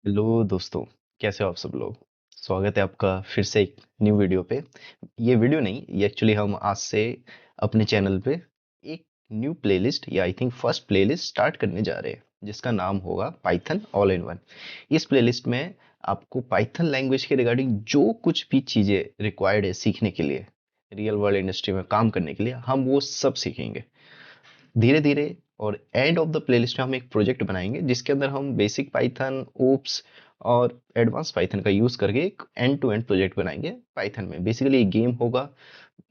Hello दोस्तों, कैसे हो आप सब लोग। स्वागत है आपका फिर से एक न्यू वीडियो पे। ये वीडियो नहीं, ये एक्चुअली हम आज से अपने चैनल पे एक न्यू प्लेलिस्ट या I think first playlist start करने जा रहे हैं, जिसका नाम होगा पाइथन ऑल इन वन। इस प्लेलिस्ट में आपको पाइथन लैंग्वेज के रिगार्डिंग जो कुछ भी चीज़ें रिक्वायर्ड है सीखने के लिए, रियल वर्ल्ड इंडस्ट्री में काम करने के लिए, हम वो सब सीखेंगे धीरे धीरे। और एंड ऑफ द प्लेलिस्ट में हम एक प्रोजेक्ट बनाएंगे जिसके अंदर हम बेसिक पाइथन, ओप्स और एडवांस पाइथन का यूज करके एक एंड टू एंड प्रोजेक्ट बनाएंगे पाइथन में। बेसिकली एक गेम होगा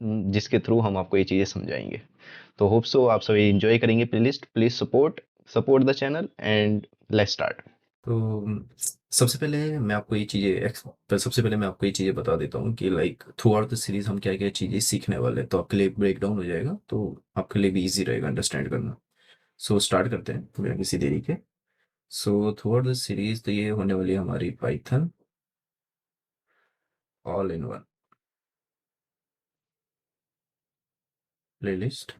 जिसके थ्रू हम आपको ये चीजें समझाएंगे। तो होप सो आप सभी एंजॉय करेंगे playlist. Please support support the channel and let's start. तो सबसे पहले मैं आपको ये चीज़ें बता देता हूँ कि like through out the series हम क्या क्या चीज़ें सीखने वाले हैं, तो आपके लिए ब्रेक डाउन हो जाएगा, तो आपके लिए भी इजी रहेगा अंडरस्टैंड करना। सो स्टार्ट करते हैं बिना किसी देरी के। So through out the series तो ये होने वाली है हमारी Python all in one playlist.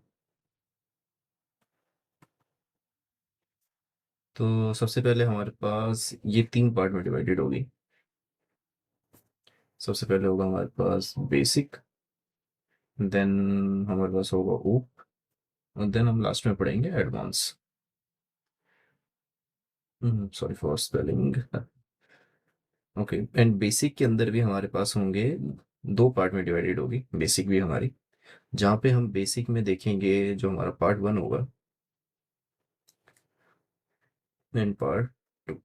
तो सबसे पहले हमारे पास ये 3 पार्ट में डिवाइडेड होगी। सबसे पहले होगा हमारे पास बेसिक, देन हमारे पास होगा ओप, और देन हम लास्ट में पढ़ेंगे advance. Sorry for spelling. Okay, and basic के अंदर भी हमारे पास होंगे, 2 पार्ट में डिवाइडेड होगी बेसिक भी हमारी, जहाँ पे हम बेसिक में देखेंगे जो हमारा पार्ट 1 होगा एंड पार्ट 2।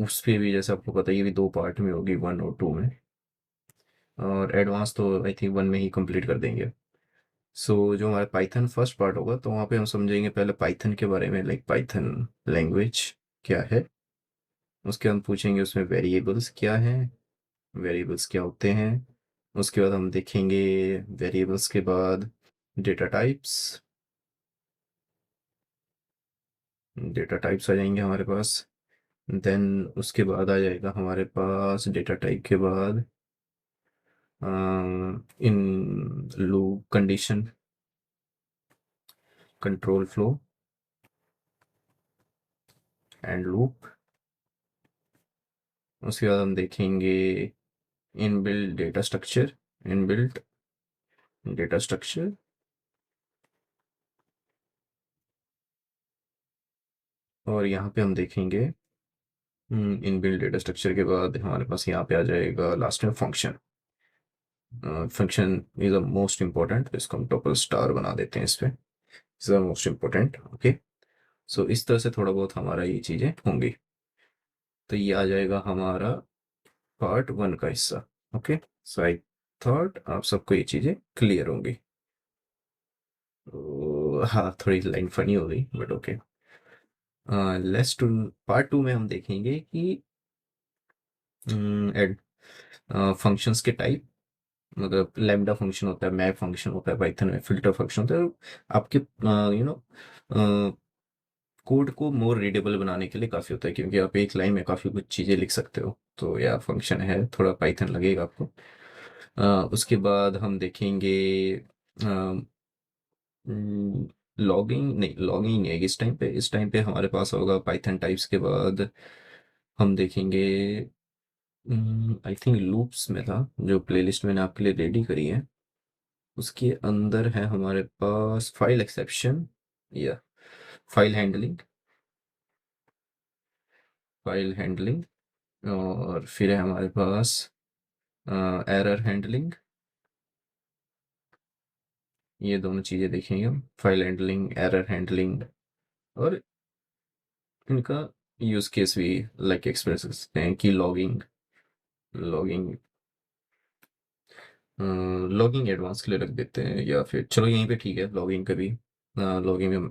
उस पे भी जैसे आपको पता ही है, ये भी 2 पार्ट में होगी, 1 और 2 में। और एडवांस तो आई थिंक 1 में ही कंप्लीट कर देंगे। सो जो हमारा पाइथन फर्स्ट पार्ट होगा, तो वहाँ पे हम समझेंगे पहले पाइथन के बारे में, लाइक पाइथन लैंग्वेज क्या है। उसके बाद हम पूछेंगे उसमें वेरिएबल्स क्या हैं, वेरिएबल्स क्या होते हैं। उसके बाद हम देखेंगे वेरिएबल्स के बाद डेटा टाइप्स, डेटा टाइप्स आ जाएंगे हमारे पास। देन उसके बाद आ जाएगा हमारे पास डेटा टाइप के बाद in loop condition, control flow and loop. उसके बाद हम देखेंगे inbuilt data structure, inbuilt data structure. और यहाँ पे हम देखेंगे इनबिल्ट डेटा स्ट्रक्चर के बाद हमारे पास यहाँ पे आ जाएगा लास्ट में function. Function is the most important, इसको हम टोटल स्टार बना देते हैं इस पे, is the most important. Okay, so इस तरह से थोड़ा बहुत हमारा ये चीज़ें होंगी। तो ये आ जाएगा हमारा पार्ट 1 का हिस्सा। ओके, सो आई थॉट आप सबको ये चीज़ें क्लियर होंगी। तो हाँ, थोड़ी लाइन फनी हो गई but okay. Let's to part 2 में हम देखेंगे कि एड फंक्शंस के टाइप, मतलब लैम्डा फंक्शन होता है, मैप फंक्शन होता है, पाइथन में फिल्टर फंक्शन होता है। आपके कोड को मोर रीडेबल बनाने के लिए काफ़ी होता है, क्योंकि आप एक लाइन में काफ़ी कुछ चीज़ें लिख सकते हो। तो या फंक्शन है, थोड़ा पाइथन लगेगा आपको। उसके बाद हम देखेंगे लॉगिंग, नहीं लॉगिंग नहीं है इस टाइम पे हमारे पास होगा पाइथन टाइप्स के बाद हम देखेंगे, आई थिंक लूप्स में था जो प्लेलिस्ट मैंने आपके लिए रेडी करी है, उसके अंदर है हमारे पास फाइल एक्सेप्शन या फाइल हैंडलिंग, फाइल हैंडलिंग। और फिर है हमारे पास एरर हैंडलिंग। ये दोनों चीज़ें देखेंगे हम, फाइल हैंडलिंग, एरर हैंडलिंग। और इनका यूज़ केस भी लाइक एक्सप्रेस कर सकते हैं कि लॉगिंग, लॉगिंग लॉगिंग एडवांस के लिए रख देते हैं, या फिर चलो यहीं पे ठीक है, लॉगिंग का भी लॉगिंग हम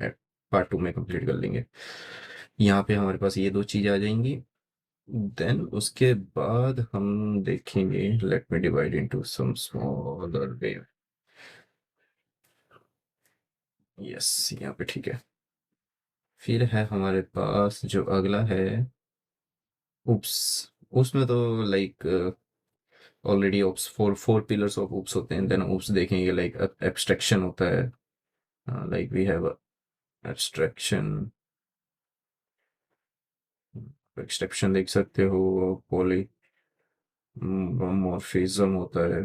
पार्ट 2 में कंप्लीट कर लेंगे। यहाँ पे हमारे पास ये 2 चीज़ें आ जाएंगी। देन उसके बाद हम देखेंगे, let me divide into some smaller वे। यस, यहाँ पे ठीक है। फिर है हमारे पास जो अगला है उप्स। उसमें तो like already OOPs, four four pillars of OOPs होते हैं। देन ओप्स देखेंगे लाइक एब्स्ट्रैक्शन होता है, like we have abstraction, exception देख सकते हो, पॉली मॉर्फिज्म होता है,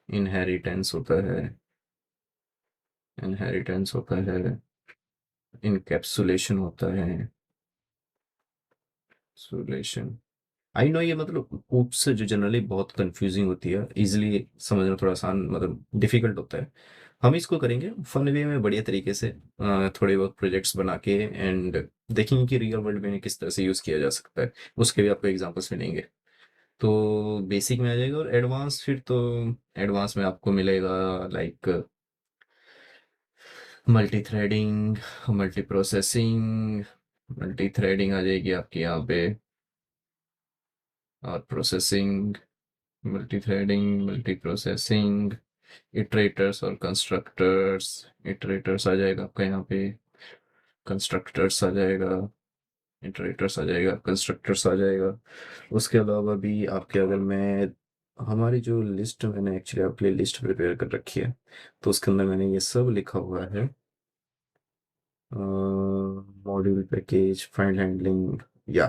इनहेरिटेंस होता है, इनहेरिटेंस होता है, इनकैप्सुलेशन होता है, सुलेशन। आई नो ये मतलब ऊप्स जो जनरली बहुत कंफ्यूजिंग होती है, इजीली समझना थोड़ा आसान मतलब डिफिकल्ट होता है। हम इसको करेंगे फन वे में बढ़िया तरीके से, थोड़े बहुत प्रोजेक्ट्स बना के, एंड देखेंगे कि रियल वर्ल्ड में किस तरह से यूज़ किया जा सकता है। उसके भी आपको एग्जांपल्स मिलेंगे। तो बेसिक में आ जाएगा, और एडवांस फिर तो एडवांस में आपको मिलेगा like multi threading, multi processing. Multi threading आ जाएगी आपकी यहाँ पे, और processing, multi threading, multi processing, iterators और कंस्ट्रक्टर्स। इटरेटर्स आ जाएगा आपका यहाँ पे, कंस्ट्रक्टर्स आ जाएगा, इटरेटर्स आ जाएगा, कंस्ट्रक्टर्स आ जाएगा। उसके अलावा भी आपके, अगर मैं हमारी जो लिस्ट मैंने एक्चुअली आपके लिए लिस्ट प्रिपेयर कर रखी है, तो उसके अंदर मैंने ये सब लिखा हुआ है। मॉड्यूल पैकेज, फाइल हैंडलिंग, या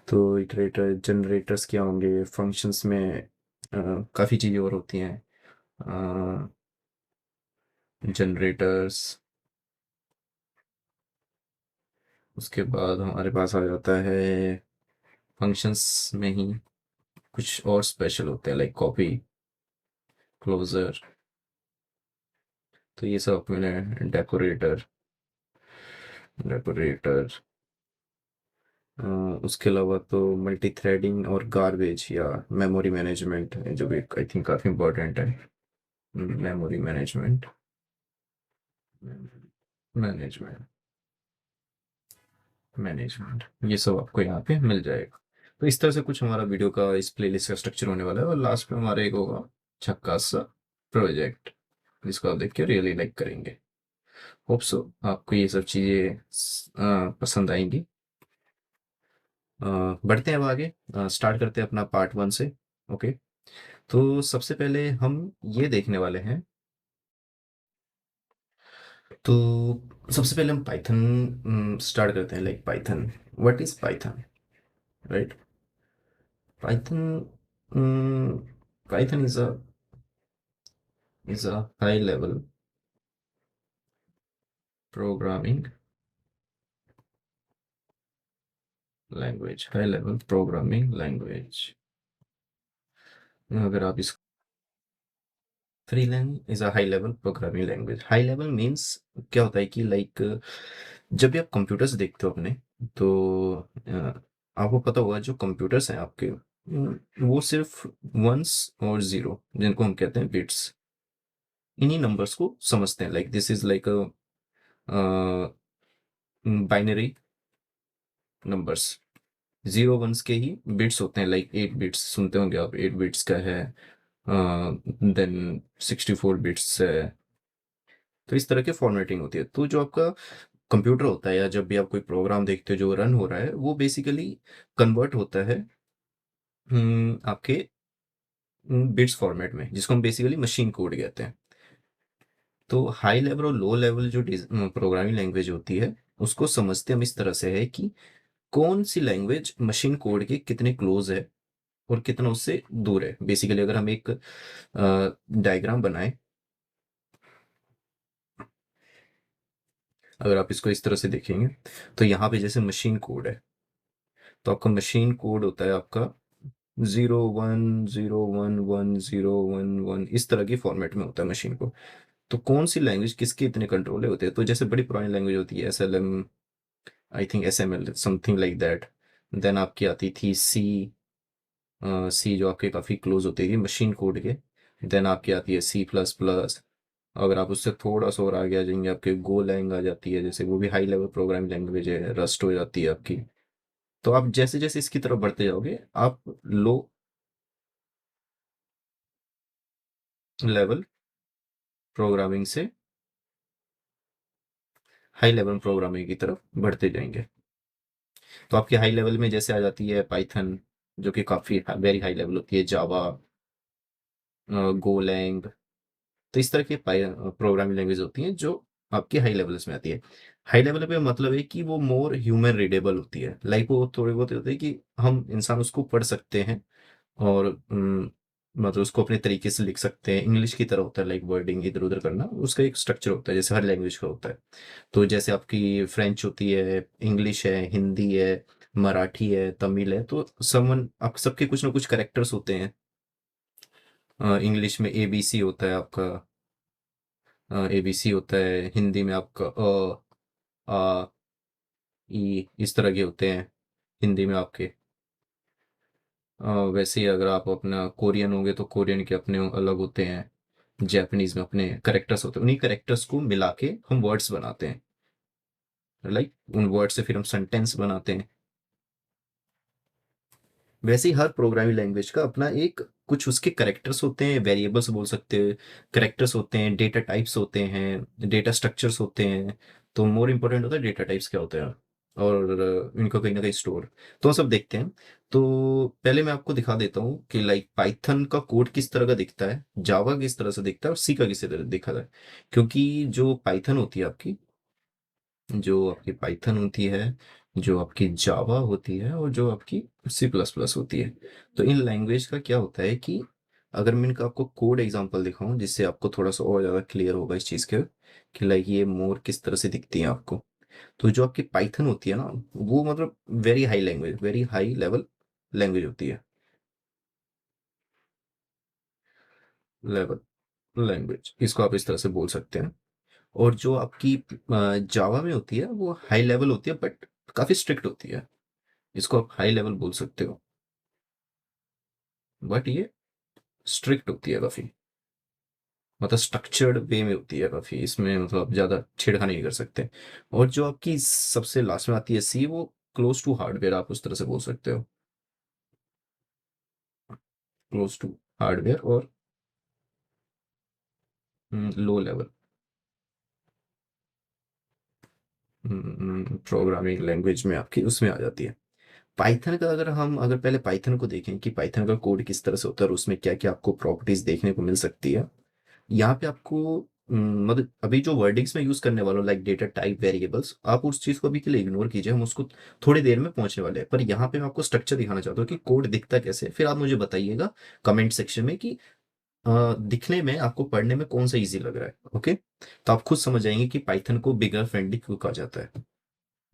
तो इटरेटर जनरेटर्स क्या होंगे, फंक्शंस में काफ़ी चीज़ें और होती हैं। जनरेटर्स, उसके बाद हमारे पास आ जाता है फंक्शंस में ही कुछ और स्पेशल होते हैं, लाइक कॉपी, क्लोजर। तो ये सब मैंने डेकोरेटर, डेकोरेटर। उसके अलावा तो मल्टी थ्रेडिंग और गार्बेज या मेमोरी मैनेजमेंट, जो भी आई थिंक काफ़ी इंपॉर्टेंट है। मेमोरी मैनेजमेंट, मैनेजमेंट, मैनेजमेंट, ये सब आपको यहाँ पे मिल जाएगा। तो इस तरह से कुछ हमारा वीडियो का इस प्लेलिस्ट का स्ट्रक्चर होने वाला है, और लास्ट में हमारा एक होगा झक्कास सा प्रोजेक्ट, जिसको आप देख के रियली लाइक करेंगे। होप सो आपको ये सब चीज़ें पसंद आएंगी। बढ़ते हैं अब आगे, स्टार्ट करते हैं अपना पार्ट 1 से। ओके, तो सबसे पहले हम ये देखने वाले हैं, तो सबसे पहले हम पाइथन स्टार्ट करते हैं। Like Python, what is Python, right? Python, Python is a high level programming language, high level programming language। अगर आप इस Freelang is a high level programming language। High level means क्या होता है कि लाइक जब भी आप कंप्यूटर्स देखते हो अपने, तो आपको पता होगा जो कंप्यूटर्स हैं आपके, वो सिर्फ वंस और जीरो, जिनको हम कहते हैं बिट्स, इन्हीं नंबर्स को समझते हैं। Like this is like binary numbers, zero ones के ही बिट्स होते हैं। लाइक 8 बिट्स सुनते होंगे आप, 8 बिट्स का है, देन 64 बिट्स है। तो इस तरह के फॉर्मेटिंग होती है। तो जो आपका कंप्यूटर होता है, या जब भी आप कोई प्रोग्राम देखते हो जो रन हो रहा है, वो बेसिकली कन्वर्ट होता है आपके बिट्स फॉर्मेट में, जिसको हम बेसिकली मशीन कोड कहते हैं। तो हाई लेवल और लो लेवल जो प्रोग्रामिंग लैंग्वेज होती है, उसको समझते हम इस तरह से है कि कौन सी लैंग्वेज मशीन कोड के कितने क्लोज है और कितना उससे दूर है। बेसिकली अगर हम एक डायग्राम बनाएं, अगर आप इसको इस तरह से देखेंगे, तो यहाँ पे जैसे मशीन कोड है, तो आपका मशीन कोड होता है आपका 0 1 0 1 1 0 1 1, इस तरह की फॉर्मेट में होता है मशीन को। तो कौन सी लैंग्वेज किसके इतने कंट्रोल होते हैं, तो जैसे बड़ी पुरानी लैंग्वेज होती है SLM, I think SML, something like that. Then आपकी आती थी सी, जो आपके काफ़ी क्लोज होती थी मशीन कोड के। देन आपकी आती है C++। अगर आप उससे थोड़ा सा और आगे आ जाएंगे, आपके गो लैंग आ जाती है, जैसे वो भी हाई लेवल प्रोग्रामिंग लैंग्वेज है। रस्ट हो जाती है आपकी। तो आप जैसे जैसे इसकी तरफ बढ़ते जाओगे, आप लो लेवल प्रोग्रामिंग से हाई लेवल प्रोग्रामिंग की तरफ बढ़ते जाएंगे। तो आपकी हाई लेवल में जैसे आ जाती है पाइथन, जो कि काफ़ी वेरी हाई लेवल होती है, जावा, गोलैंग। तो इस तरह की प्रोग्रामिंग लैंग्वेज होती हैं जो आपकी हाई लेवल्स में आती है। हाई लेवल पे मतलब है कि वो मोर ह्यूमन रीडेबल होती है, लाइक वो थोड़े बहुत होते हैं कि हम इंसान उसको पढ़ सकते हैं और मतलब उसको अपने तरीके से लिख सकते हैं। इंग्लिश की तरह होता है, लाइक वर्डिंग इधर उधर करना, उसका एक स्ट्रक्चर होता है जैसे हर लैंग्वेज का होता है। तो जैसे आपकी फ्रेंच होती है, इंग्लिश है, हिंदी है, मराठी है, तमिल है, तो समवन आप सबके कुछ ना कुछ करेक्टर्स होते हैं। इंग्लिश में एबीसी होता है आपका, एबीसी होता है, हिंदी में आपका आ ई, इस तरह के होते हैं हिंदी में आपके। वैसे ही अगर आप अपना कोरियन होंगे तो कोरियन के अपने अलग होते हैं, जापानीज में अपने करेक्टर्स होते हैं, उन्हीं करेक्टर्स को मिला के हम वर्ड्स बनाते हैं, लाइक उन वर्ड से फिर हम सेंटेंस बनाते हैं। वैसे ही हर प्रोग्रामिंग लैंग्वेज का अपना एक कुछ उसके करेक्टर्स होते हैं, वेरिएबल्स बोल सकते हैं, करेक्टर्स होते हैं, डेटा टाइप्स होते हैं, डेटा स्ट्रक्चर्स होते हैं। तो मोर इम्पोर्टेंट होता है डेटा टाइप्स क्या होते हैं और इनको कहीं ना कहीं स्टोर, तो हम सब देखते हैं। तो पहले मैं आपको दिखा देता हूँ कि लाइक पाइथन का कोड किस तरह का दिखता है, जावा किस तरह से दिखता है और सी का किस तरह दिखा है। क्योंकि जो पाइथन होती है आपकी, जो आपकी पाइथन होती है, जो आपकी जावा होती है और जो आपकी सी प्लस प्लस होती है, तो इन लैंग्वेज का क्या होता है कि अगर मैं इनका आपको कोड एग्जांपल दिखाऊं जिससे आपको थोड़ा सा और ज़्यादा क्लियर होगा इस चीज़ के कि लाइक ये मोर किस तरह से दिखती है आपको। तो जो आपकी पाइथन होती है ना, वो मतलब very high language, very high level language होती है, लेवल लैंग्वेज इसको आप इस तरह से बोल सकते हैं। और जो आपकी जावा में होती है वो हाई लेवल होती है बट काफ़ी स्ट्रिक्ट होती है, इसको आप हाई लेवल बोल सकते हो, बट ये स्ट्रिक्ट होती है काफ़ी, मतलब स्ट्रक्चर्ड वे में होती है काफ़ी, इसमें मतलब आप ज़्यादा छेड़खानी नहीं कर सकते। और जो आपकी सबसे लास्ट में आती है सी, वो क्लोज टू हार्डवेयर आप उस तरह से बोल सकते हो, क्लोज टू हार्डवेयर और लो लेवल प्रोग्रामिंग लैंग्वेज में आपकी उसमें आ जाती है। पाइथन का अगर पहले पाइथन को देखें कि पाइथन का कोड किस तरह से होता है और उसमें क्या क्या आपको प्रॉपर्टीज देखने को मिल सकती है। यहाँ पे आपको मतलब अभी जो वर्डिंग्स में यूज करने वाला हूँ लाइक डेटा टाइप वेरिएबल्स, आप उस चीज को अभी के लिए इग्नोर कीजिए, हम उसको थोड़ी देर में पहुंचने वाले हैं। पर यहाँ पे मैं आपको स्ट्रक्चर दिखाना चाहता हूँ कि कोड दिखता कैसे है। फिर आप मुझे बताइएगा कमेंट सेक्शन में कि दिखने में आपको पढ़ने में कौन सा इजी लग रहा है। ओके, तो आप खुद समझ जाएंगे कि पाइथन को बिगर फ्रेंडली क्यों कहा जाता है।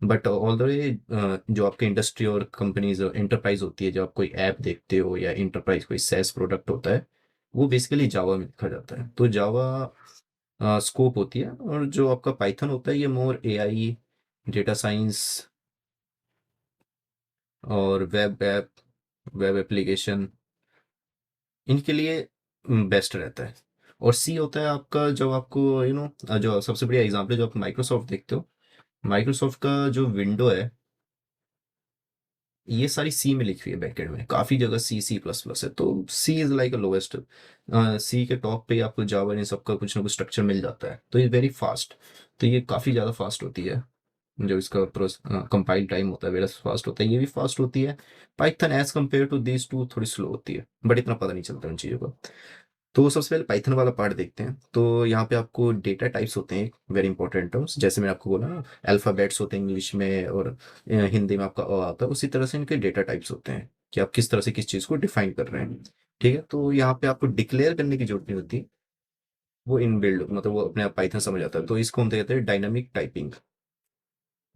बट ऑल द वे जो आपके इंडस्ट्री और कंपनीज एंटरप्राइज होती है, जब आप कोई ऐप देखते हो या इंटरप्राइज कोई सेस प्रोडक्ट होता है, वो बेसिकली जावा में लिखा जाता है। तो जावा स्कोप होती है, और जो आपका पाइथन होता है ये मोर एआई, डेटा साइंस और वेब एप्लीकेशन, इनके लिए बेस्ट रहता है। और सी होता है आपका, जो आपको जो सबसे बढ़िया एग्जांपल है, जो आप माइक्रोसॉफ्ट देखते हो, माइक्रोसॉफ्ट का जो विंडो है ये सारी सी में लिखी हुई है, बैकएंड में काफी जगह सी सी प्लस प्लस है, तो सी इज लाइक अ लोवेस्ट। सी के टॉप पे आपको जावा इन सबका कुछ ना कुछ स्ट्रक्चर मिल जाता है, तो ये वेरी फास्ट, तो ये काफी ज्यादा फास्ट होती है। जो इसका कंपाइल टाइम होता है वेरी फास्ट होता है, ये भी फास्ट होती है। Python as compare to these two थोड़ी स्लो होती है, बट इतना पता नहीं चलता उन चीज़ों का। तो सबसे पहले पाइथन वाला पार्ट देखते हैं। तो यहाँ पे आपको डेटा टाइप्स होते हैं वेरी इंपॉर्टेंट टर्म्स, जैसे मैंने आपको बोला ना, अल्फ़ाबेट्स होते हैं इंग्लिश में और हिंदी में आपका अ आता है, उसी तरह से इनके डेटा टाइप्स होते हैं कि आप किस तरह से किस चीज़ को डिफाइन कर रहे हैं। ठीक है, तो यहाँ पे आपको डिक्लेयर करने की जरूरत नहीं होती, वो इनबिल्ड मतलब वो अपने आप पाइथन समझ आता है। तो इसको हम कहते हैं डायनामिक टाइपिंग,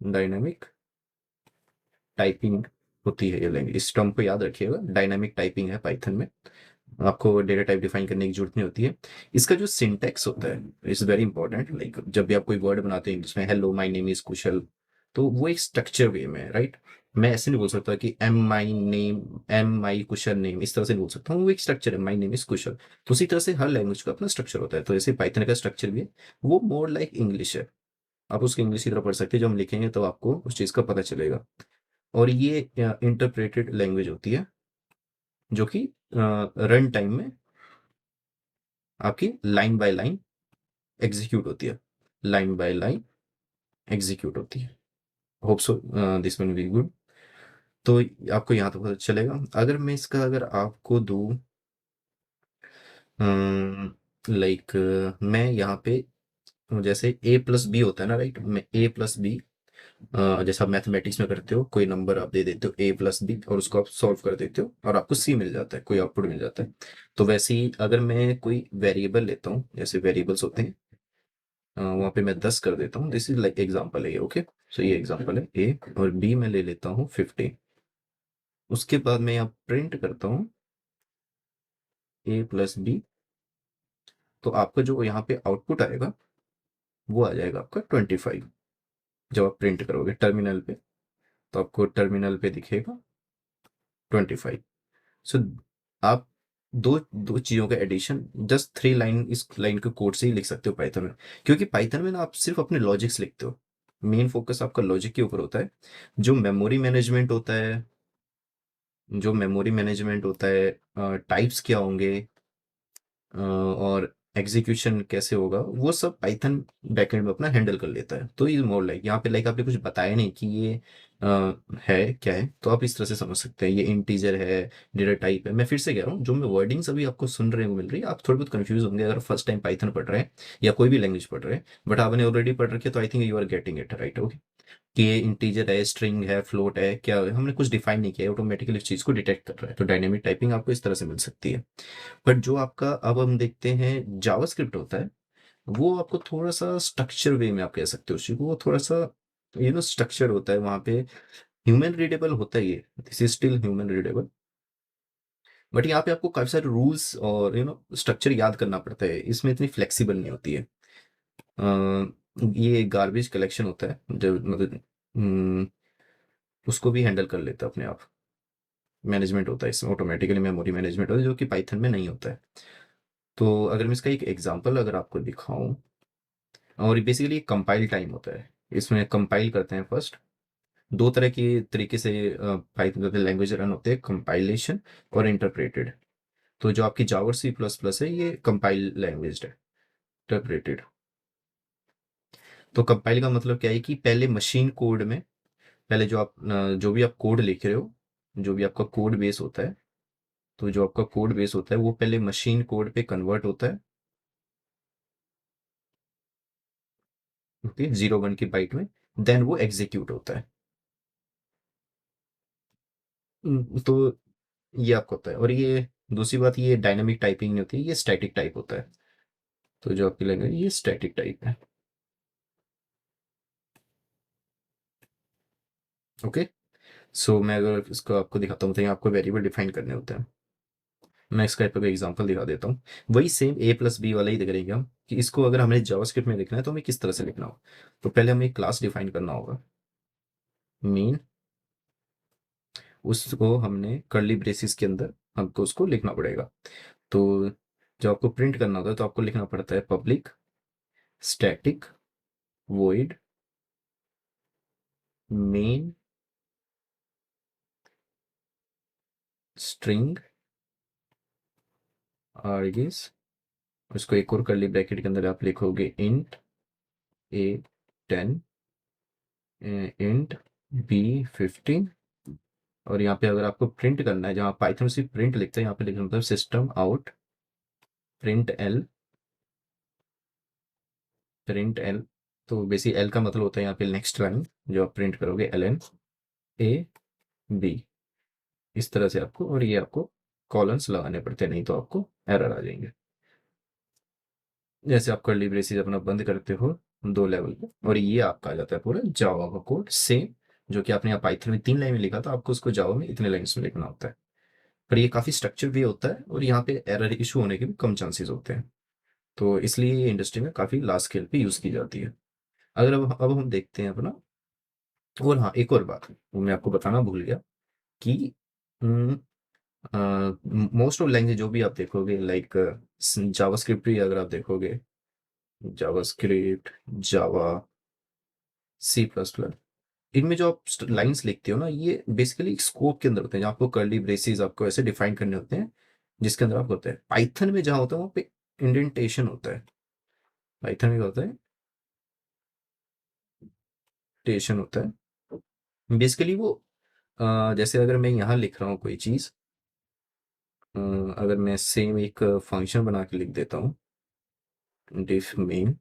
डायनामिक टाइपिंग होती है ये लैंग्वेज, इस टर्म को याद रखिएगा, डायनामिक टाइपिंग है पाइथन में। आपको डेटा टाइप डिफाइन करने की जरूरत नहीं होती है। इसका जो सिंटैक्स होता है इज वेरी इंपॉर्टेंट, लाइक जब भी आप कोई वर्ड बनाते हैं इंग्लिश में, हेलो माय नेम इज कुशल, तो वो एक स्ट्रक्चर वे में है, राइट। मैं ऐसे नहीं बोल सकता कि एम माई कुशल नेम, इस तरह से नहीं बोल सकता हूँ, वो एक स्ट्रक्चर है, माई नेम इज कुशल। तो उसी तरह से हर लैंग्वेज का अपना स्ट्रक्चर होता है, तो जैसे पाइथन का स्ट्रक्चर भी है, वो मोर लाइक इंग्लिश है। आप उसको इंग्लिश की तरह पढ़ सकते हैं, जब हम लिखेंगे तो आपको उस चीज़ का पता चलेगा। और ये इंटरप्रेटेड लैंग्वेज होती है, जो कि रन टाइम में आपकी लाइन बाय लाइन एग्जीक्यूट होती है, लाइन बाय लाइन एग्जीक्यूट होती है। Hope so this will be good. तो आपको यहाँ तो पता चलेगा। अगर मैं इसका अगर आपको दूँ लाइक, मैं यहाँ पे जैसे ए प्लस बी होता है ना, राइट, मैं ए प्लस बी, जैसे आप मैथमेटिक्स में करते हो, कोई नंबर आप दे देते हो ए प्लस बी और उसको आप सॉल्व कर देते हो और आपको सी मिल जाता है, कोई आउटपुट मिल जाता है। तो वैसे ही अगर मैं कोई वेरिएबल लेता हूँ, जैसे वेरिएबल्स होते हैं, वहाँ पे मैं 10 कर देता हूँ, दिस इज लाइक एग्जांपल है ये, ओके। सो ये एग्जांपल है ए, और बी मैं ले लेता हूँ 50। उसके बाद मैं यहाँ प्रिंट करता हूँ ए प्लस बी, तो आपका जो यहाँ पे आउटपुट आएगा वो आ जाएगा आपका 25। जब आप प्रिंट करोगे टर्मिनल पे, तो आपको टर्मिनल पे दिखेगा 25। सो आप दो दो चीज़ों का एडिशन जस्ट 3 लाइन इस लाइन के कोड से ही लिख सकते हो पाइथन में, क्योंकि पाइथन में ना आप सिर्फ अपने लॉजिक्स लिखते हो, मेन फोकस आपका लॉजिक के ऊपर होता है। जो मेमोरी मैनेजमेंट होता है, टाइप्स क्या होंगे, और एग्जीक्यूशन कैसे होगा, वो सब पाइथन बैकएंड में अपना हैंडल कर लेता है। तो ये मोर लाइक यहाँ पे लाइक आपने कुछ बताया नहीं कि ये है क्या है, तो आप इस तरह से समझ सकते हैं ये इंटीजर है, डेटा टाइप है। मैं फिर से कह रहा हूँ, जो मैं वर्डिंग्स अभी आपको सुन रहे हो मिल रही है, आप थोड़े बहुत कंफ्यूज होंगे अगर फर्स्ट टाइम पाइथन पढ़ रहे हैं या कोई भी लैंग्वेज पढ़ रहे हैं, बट आपने ऑलरेडी पढ़ रखी है, तो I think you are getting it right, okay. कि ये इंटीजर है, स्ट्रिंग है, फ्लोट है, क्या है, हमने कुछ डिफाइन नहीं किया, ऑटोमेटिकली इस चीज़ को डिटेक्ट कर रहा है। तो डायनेमिक टाइपिंग आपको इस तरह से मिल सकती है। बट जो आपका अब हम देखते हैं जावास्क्रिप्ट होता है, वो आपको थोड़ा सा स्ट्रक्चर वे में आप कह सकते हो उस चीज़ को, वो थोड़ा सा स्ट्रक्चर होता है वहाँ पे। ह्यूमन रीडेबल होता है ये, this is still human readable, but यहाँ पे आपको काफ़ी सारे रूल्स और स्ट्रक्चर याद करना पड़ता है, इसमें इतनी फ्लेक्सिबल नहीं होती है। ये गार्बेज कलेक्शन होता है, जो मतलब उसको भी हैंडल कर लेता है अपने आप, मैनेजमेंट होता है इसमें, ऑटोमेटिकली मेमोरी मैनेजमेंट होता है, जो कि पाइथन में नहीं होता है। तो अगर मैं इसका एक एग्जांपल अगर आपको दिखाऊं, और बेसिकली कंपाइल टाइम होता है, इसमें कंपाइल करते हैं फर्स्ट। दो तरह की तरीके से पाइथन लैंग्वेज रन होते हैं, कंपाइलेशन और इंटरप्रेटेड। तो जो आपकी जावा सी प्लस प्लस है, ये कंपाइल लैंग्वेज है। इंटरप्रेटेड, तो कंपाइल का मतलब क्या है कि पहले मशीन कोड में, पहले जो भी आप कोड लिख रहे हो, जो भी आपका कोड बेस होता है, तो जो आपका कोड बेस होता है वो पहले मशीन कोड पे कन्वर्ट होता है, ओके, 0 1 की बाइट में, देन वो एग्जीक्यूट होता है। तो ये आपको होता है, और ये दूसरी बात, ये डायनामिक टाइपिंग नहीं होती है, ये स्टैटिक टाइप होता है। तो जो आपकी लैंग्वेज ये स्टैटिक टाइप है, ओके। सो मैं अगर इसको आपको दिखाता हूँ, तो यहाँ आपको वेरिएबल डिफाइन करने होते हैं। मैं इसका आपको एग्जांपल दिखा देता हूँ। वही सेम ए प्लस बी वाला ही करेंगे हम, कि इसको अगर हमें जावास्क्रिप्ट में लिखना है तो हमें किस तरह से लिखना हो। तो पहले हमें एक क्लास डिफाइन करना होगा, मेन, उसको हमने कर्ली ब्रेसिस के अंदर हमको उसको लिखना पड़ेगा। तो जब आपको प्रिंट करना होता है तो आपको लिखना पड़ता है public static void main string args. उसको एक और कर्ली ब्रैकेट के अंदर आप लिखोगे इंट ए 10, इंट बी 15। और यहाँ पे अगर आपको प्रिंट करना है, जहाँ पाइथन सिर्फ प्रिंट लिखते हैं, यहाँ पे लिखना मतलब system out print L, print L. तो बेसिक एल का मतलब होता है यहाँ पे नेक्स्ट लाइन, जो आप प्रिंट करोगे एल एन ए बी, इस तरह से आपको, और ये आपको कॉलम्स लगाने पड़ते हैं, नहीं तो आपको एरर आ जाएंगे। जैसे आप कर्ली ब्रेसेस अपना बंद करते हो 2 लेवल पे, और ये आपका आ जाता है पूरा जावा का कोड सेम, जो कि आपने यहाँ पाइथन में 3 लाइन में लिखा था, आपको उसको जावा में इतने लाइन्स में लिखना होता है। पर ये काफ़ी स्ट्रक्चर भी होता है, और यहाँ पे एरर इशू होने के भी कम चांसेस होते हैं। तो इसलिए ये इंडस्ट्री में काफ़ी लार्ज स्केल पे यूज़ की जाती है। अगर अब हम देखते हैं अपना, और हाँ, एक और बात वो मैं आपको बताना भूल गया, कि मोस्ट ऑफ लैंग्वेज जो भी आप देखोगे, लाइक जावास्क्रिप्ट भी अगर आप देखोगे, जावास्क्रिप्ट, जावा, सी प्लस प्लस, इनमें जो आप लाइंस लिखते हो ना, ये बेसिकली स्कोप के अंदर होते हैं, जहाँ आपको कर्ली ब्रेसेस आपको ऐसे डिफाइन करने होते हैं, जिसके अंदर आपको होता है। पाइथन में जहाँ होता है वहाँ पे इंडेंटेशन होता है, पाइथन में क्या होता है, टेशन होता है बेसिकली वो, जैसे अगर मैं यहाँ लिख रहा हूँ कोई चीज़, अगर मैं सेम एक फंक्शन बना के लिख देता हूँ, डिफ मेन,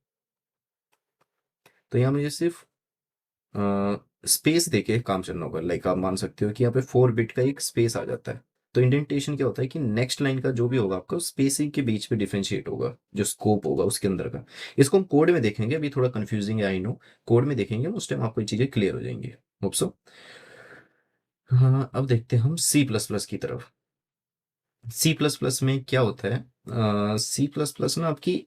तो यहाँ मुझे सिर्फ स्पेस देके काम चलना होगा। लाइक आप मान सकते हो कि यहाँ पे 4 बिट का एक स्पेस आ जाता है। तो इंडेंटेशन क्या होता है कि नेक्स्ट लाइन का जो भी होगा आपका स्पेसिंग के बीच पे डिफरेंशिएट होगा, जो स्कोप होगा उसके अंदर का। इसको हम कोड में देखेंगे, अभी थोड़ा कंफ्यूजिंग है आई नो। कोड में देखेंगे उस टाइम आपको ये चीज़ें क्लियर हो जाएंगी। Hope so. हाँ, अब देखते हैं हम सी प्लस प्लस की तरफ। सी प्लस प्लस में क्या होता है, सी प्लस प्लस ना आपकी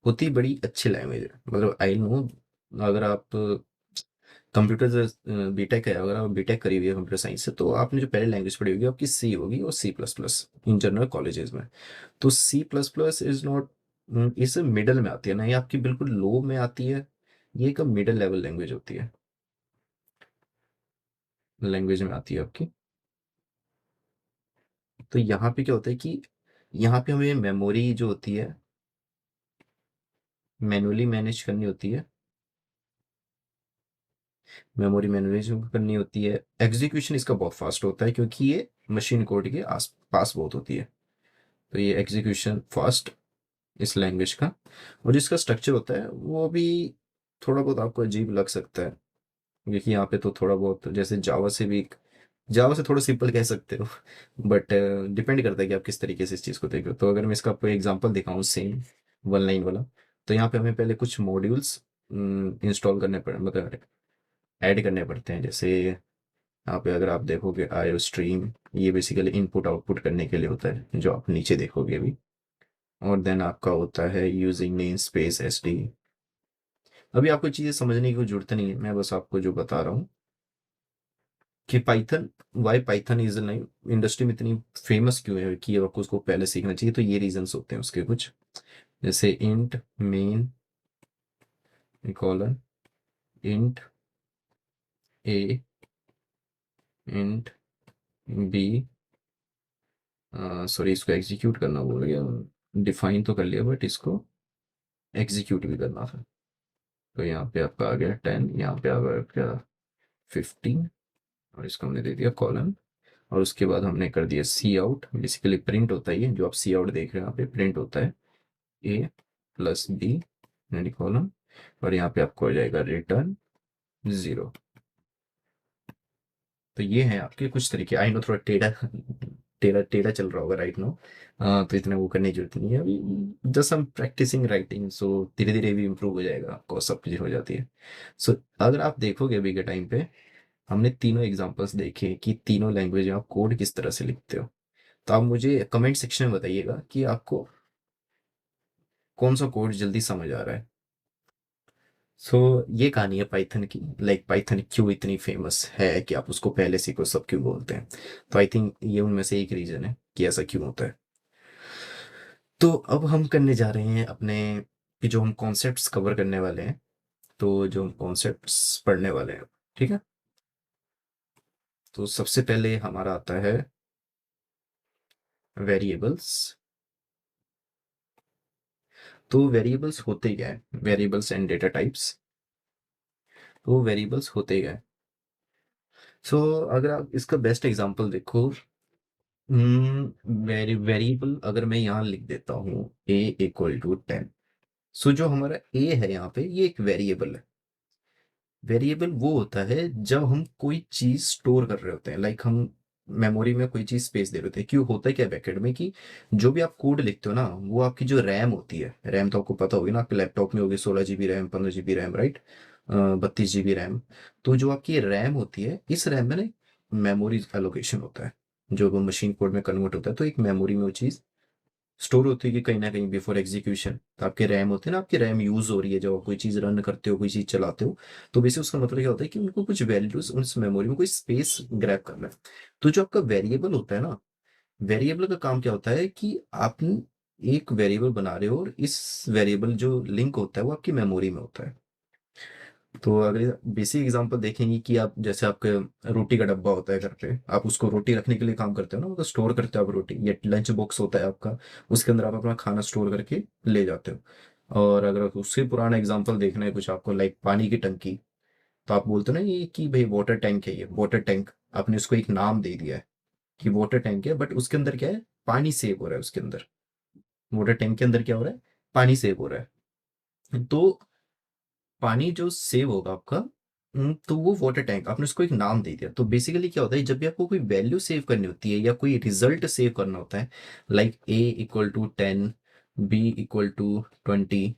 होती बड़ी अच्छी लैंग्वेज है। मतलब आई नो, अगर आप कंप्यूटर बीटेक है, अगर आप बीटेक करी हुई है कंप्यूटर साइंस से, तो आपने जो पहले लैंग्वेज पढ़ी होगी आपकी सी होगी और C plus plus in general colleges में। तो C plus plus is not, इस मिडल में आती है ना, ये आपकी बिल्कुल लो में आती है। ये एक मिडल लेवल लैंग्वेज होती है, लैंग्वेज में आती है आपकी। तो यहाँ पे क्या होता है कि यहाँ पे हमें मेमोरी जो होती है मैनुअली मैनेज करनी होती है। मेमोरी मैनेज करनी होती है। एग्जीक्यूशन इसका बहुत फास्ट होता है क्योंकि ये मशीन कोड के आस पास बहुत होती है। तो ये एग्जीक्यूशन फास्ट इस लैंग्वेज का। और जिसका स्ट्रक्चर होता है वो भी थोड़ा बहुत आपको अजीब लग सकता है, क्योंकि यहाँ पे तो थोड़ा बहुत जैसे जावा से भी, जावा से थोड़ा सिंपल कह सकते हो। बट डिपेंड करता है कि आप किस तरीके से इस चीज़ को देख रहे हो। तो अगर मैं इसका आपको एग्जांपल दिखाऊं सेम वन लाइन वाला, तो यहाँ पे हमें पहले कुछ मॉड्यूल्स इंस्टॉल करने पड़े, मतलब ऐड करने पड़ते हैं। जैसे यहाँ पे अगर आप देखोगे आईओ स्ट्रीम, ये बेसिकली इनपुट आउटपुट करने के लिए होता है, जो आप नीचे देखोगे अभी। और देन आपका होता है using name space S D. अभी आपको चीज़ें समझने की कोई जरूरत नहीं है, मैं बस आपको जो बता रहा हूँ कि Python, why Python is like industry में इतनी फेमस क्यों है कि आपको उसको पहले सीखना चाहिए। तो ये रीजंस होते हैं उसके कुछ, जैसे इंट मेन कॉलन, इंट ए, इंट बी, सॉरी इसको एग्जीक्यूट करना बोल गया, डिफाइन तो कर लिया बट इसको एग्जीक्यूट भी करना था। तो यहाँ पे आपका आ गया 10, यहाँ पे आ गया आपका 15, और इसको हमने दे दिया कॉलन। और उसके बाद हमने कर दिया सी आउट, बेसिकली प्रिंट होता है ये जो आप सी आउट देख रहे हो, यहाँ पे प्रिंट होता है ए प्लस बी यानी कॉलम। और यहाँ पे आपको हो जाएगा रिटर्न 0। तो ये है आपके कुछ तरीके। आई नो थोड़ा टेढ़ा टेढ़ा टेढ़ा चल रहा होगा राइट नो, तो इतना वो करने की जरूरत नहीं है अभी। जस्ट हम प्रैक्टिसिंग राइटिंग, सो धीरे धीरे भी इम्प्रूव हो जाएगा, आपको सब चीज़ हो जाती है। सो अगर आप देखोगे अभी के टाइम पे, हमने तीनों एग्जांपल्स देखे कि तीनों लैंग्वेज में आप कोड किस तरह से लिखते हो। तो आप मुझे कमेंट सेक्शन में बताइएगा कि आपको कौन सा कोड जल्दी समझ आ रहा है। सो ये कहानी है पाइथन की। लाइक पाइथन क्यों इतनी फेमस है कि आप उसको पहले सीखो, सब क्यों बोलते हैं। तो आई थिंक ये उनमें से एक रीजन है कि ऐसा क्यों होता है। तो अब हम करने जा रहे हैं अपने, कि जो हम कॉन्सेप्ट्स कवर करने वाले हैं, तो जो हम कॉन्सेप्ट्स पढ़ने वाले हैं, ठीक है। तो सबसे पहले हमारा आता है वेरिएबल्स। तो वेरिएबल्स होते क्या है, वेरिएबल्स एंड डेटा टाइप्स। तो वेरिएबल्स होते क्या है। सो अगर आप इसका बेस्ट एग्जांपल देखो, वेरिएबल अगर मैं यहाँ लिख देता हूँ ए इक्वल टू 10, सो जो हमारा ए है यहाँ पे ये एक वेरिएबल है। वेरिएबल वो होता है जब हम कोई चीज स्टोर कर रहे होते हैं, लाइक हम मेमोरी में कोई चीज स्पेस दे रहे होते हैं। क्यों होता है क्या बैकेंड में कि जो भी आप कोड लिखते हो ना, वो आपकी जो रैम होती है, रैम तो आपको पता होगी ना, आपके लैपटॉप में होगी 16 GB RAM, 15 GB RAM, right, 32 GB RAM. तो जो आपकी रैम होती है, इस रैम में ना मेमोरी एलोकेशन होता है, जो वो मशीन कोड में कन्वर्ट होता है। तो एक मेमोरी में वो चीज़ स्टोर होती है कि कहीं ना कहीं बिफोर एग्जीक्यूशन। तो आपके रैम होते हैं ना, आपकी रैम यूज हो रही है जब आप कोई चीज़ रन करते हो, कोई चीज़ चलाते हो। तो बेसिक उसका मतलब क्या होता है कि उनको कुछ वैल्यूज उस मेमोरी में कोई स्पेस ग्रैब करना है। तो जो आपका वेरिएबल होता है ना, वेरिएबल का काम क्या होता है कि आप एक वेरिएबल बना रहे हो और इस वेरिएबल जो लिंक होता है वो आपकी मेमोरी में होता है। तो अगर बेसिक एग्जांपल देखेंगे कि आप जैसे आपके रोटी का डब्बा होता है घर पे, आप उसको रोटी रखने के लिए काम करते हो ना, मतलब स्टोर करते हो आप रोटी, या लंच बॉक्स होता है आपका, उसके अंदर आप अपना खाना स्टोर करके ले जाते हो। और अगर उससे पुराना एग्जांपल देखना है कुछ आपको, लाइक पानी की टंकी, तो आप बोलते हो ना ये कि भाई वाटर टैंक है, ये वाटर टैंक, आपने उसको एक नाम दे दिया है कि वाटर टैंक है, बट उसके अंदर क्या है, पानी सेव हो रहा है उसके अंदर। वाटर टैंक के अंदर क्या हो रहा है, पानी सेव हो रहा है। तो पानी जो सेव होगा आपका, तो वो वाटर टैंक आपने उसको एक नाम दे दिया। तो बेसिकली क्या होता है, जब भी आपको कोई वैल्यू सेव करनी होती है या कोई रिजल्ट सेव करना होता है, like a equal to 10, b equal to 20,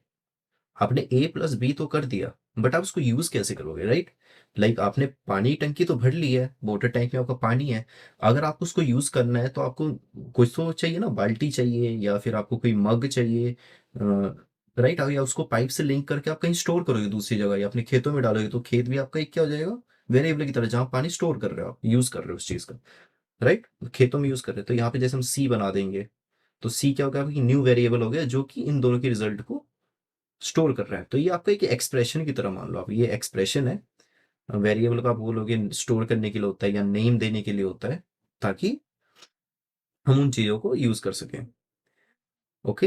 आपने a प्लस बी तो कर दिया, बट आप उसको यूज कैसे करोगे, राइट? लाइक आपने पानी टंकी तो भर ली है, वाटर टैंक में आपका पानी है, अगर आपको उसको यूज करना है तो आपको कुछ तो चाहिए ना, बाल्टी चाहिए या फिर आपको कोई मग चाहिए, राइट? या उसको पाइप से लिंक करके आप कहीं स्टोर करोगे दूसरी जगह या अपने खेतों में डालोगे, तो खेत भी आपका एक क्या हो जाएगा, वेरिएबल की तरह, जहाँ पानी स्टोर कर रहे हो, आप यूज कर रहे हो उस चीज का, राइट? खेतों में यूज कर रहे हो, तो यहाँ पे जैसे हम सी बना देंगे, तो सी क्या होगा, आपकी न्यू वेरिएबल हो गया जो कि इन दोनों के रिजल्ट को स्टोर कर रहा है। तो ये आपका एक एक्सप्रेशन की तरह मान लो, आप ये एक्सप्रेशन है, वेरिएबल का आप बोलोगे स्टोर करने के लिए होता है या नेम देने के लिए होता है, ताकि हम उन चीजों को यूज कर सकें। ओके,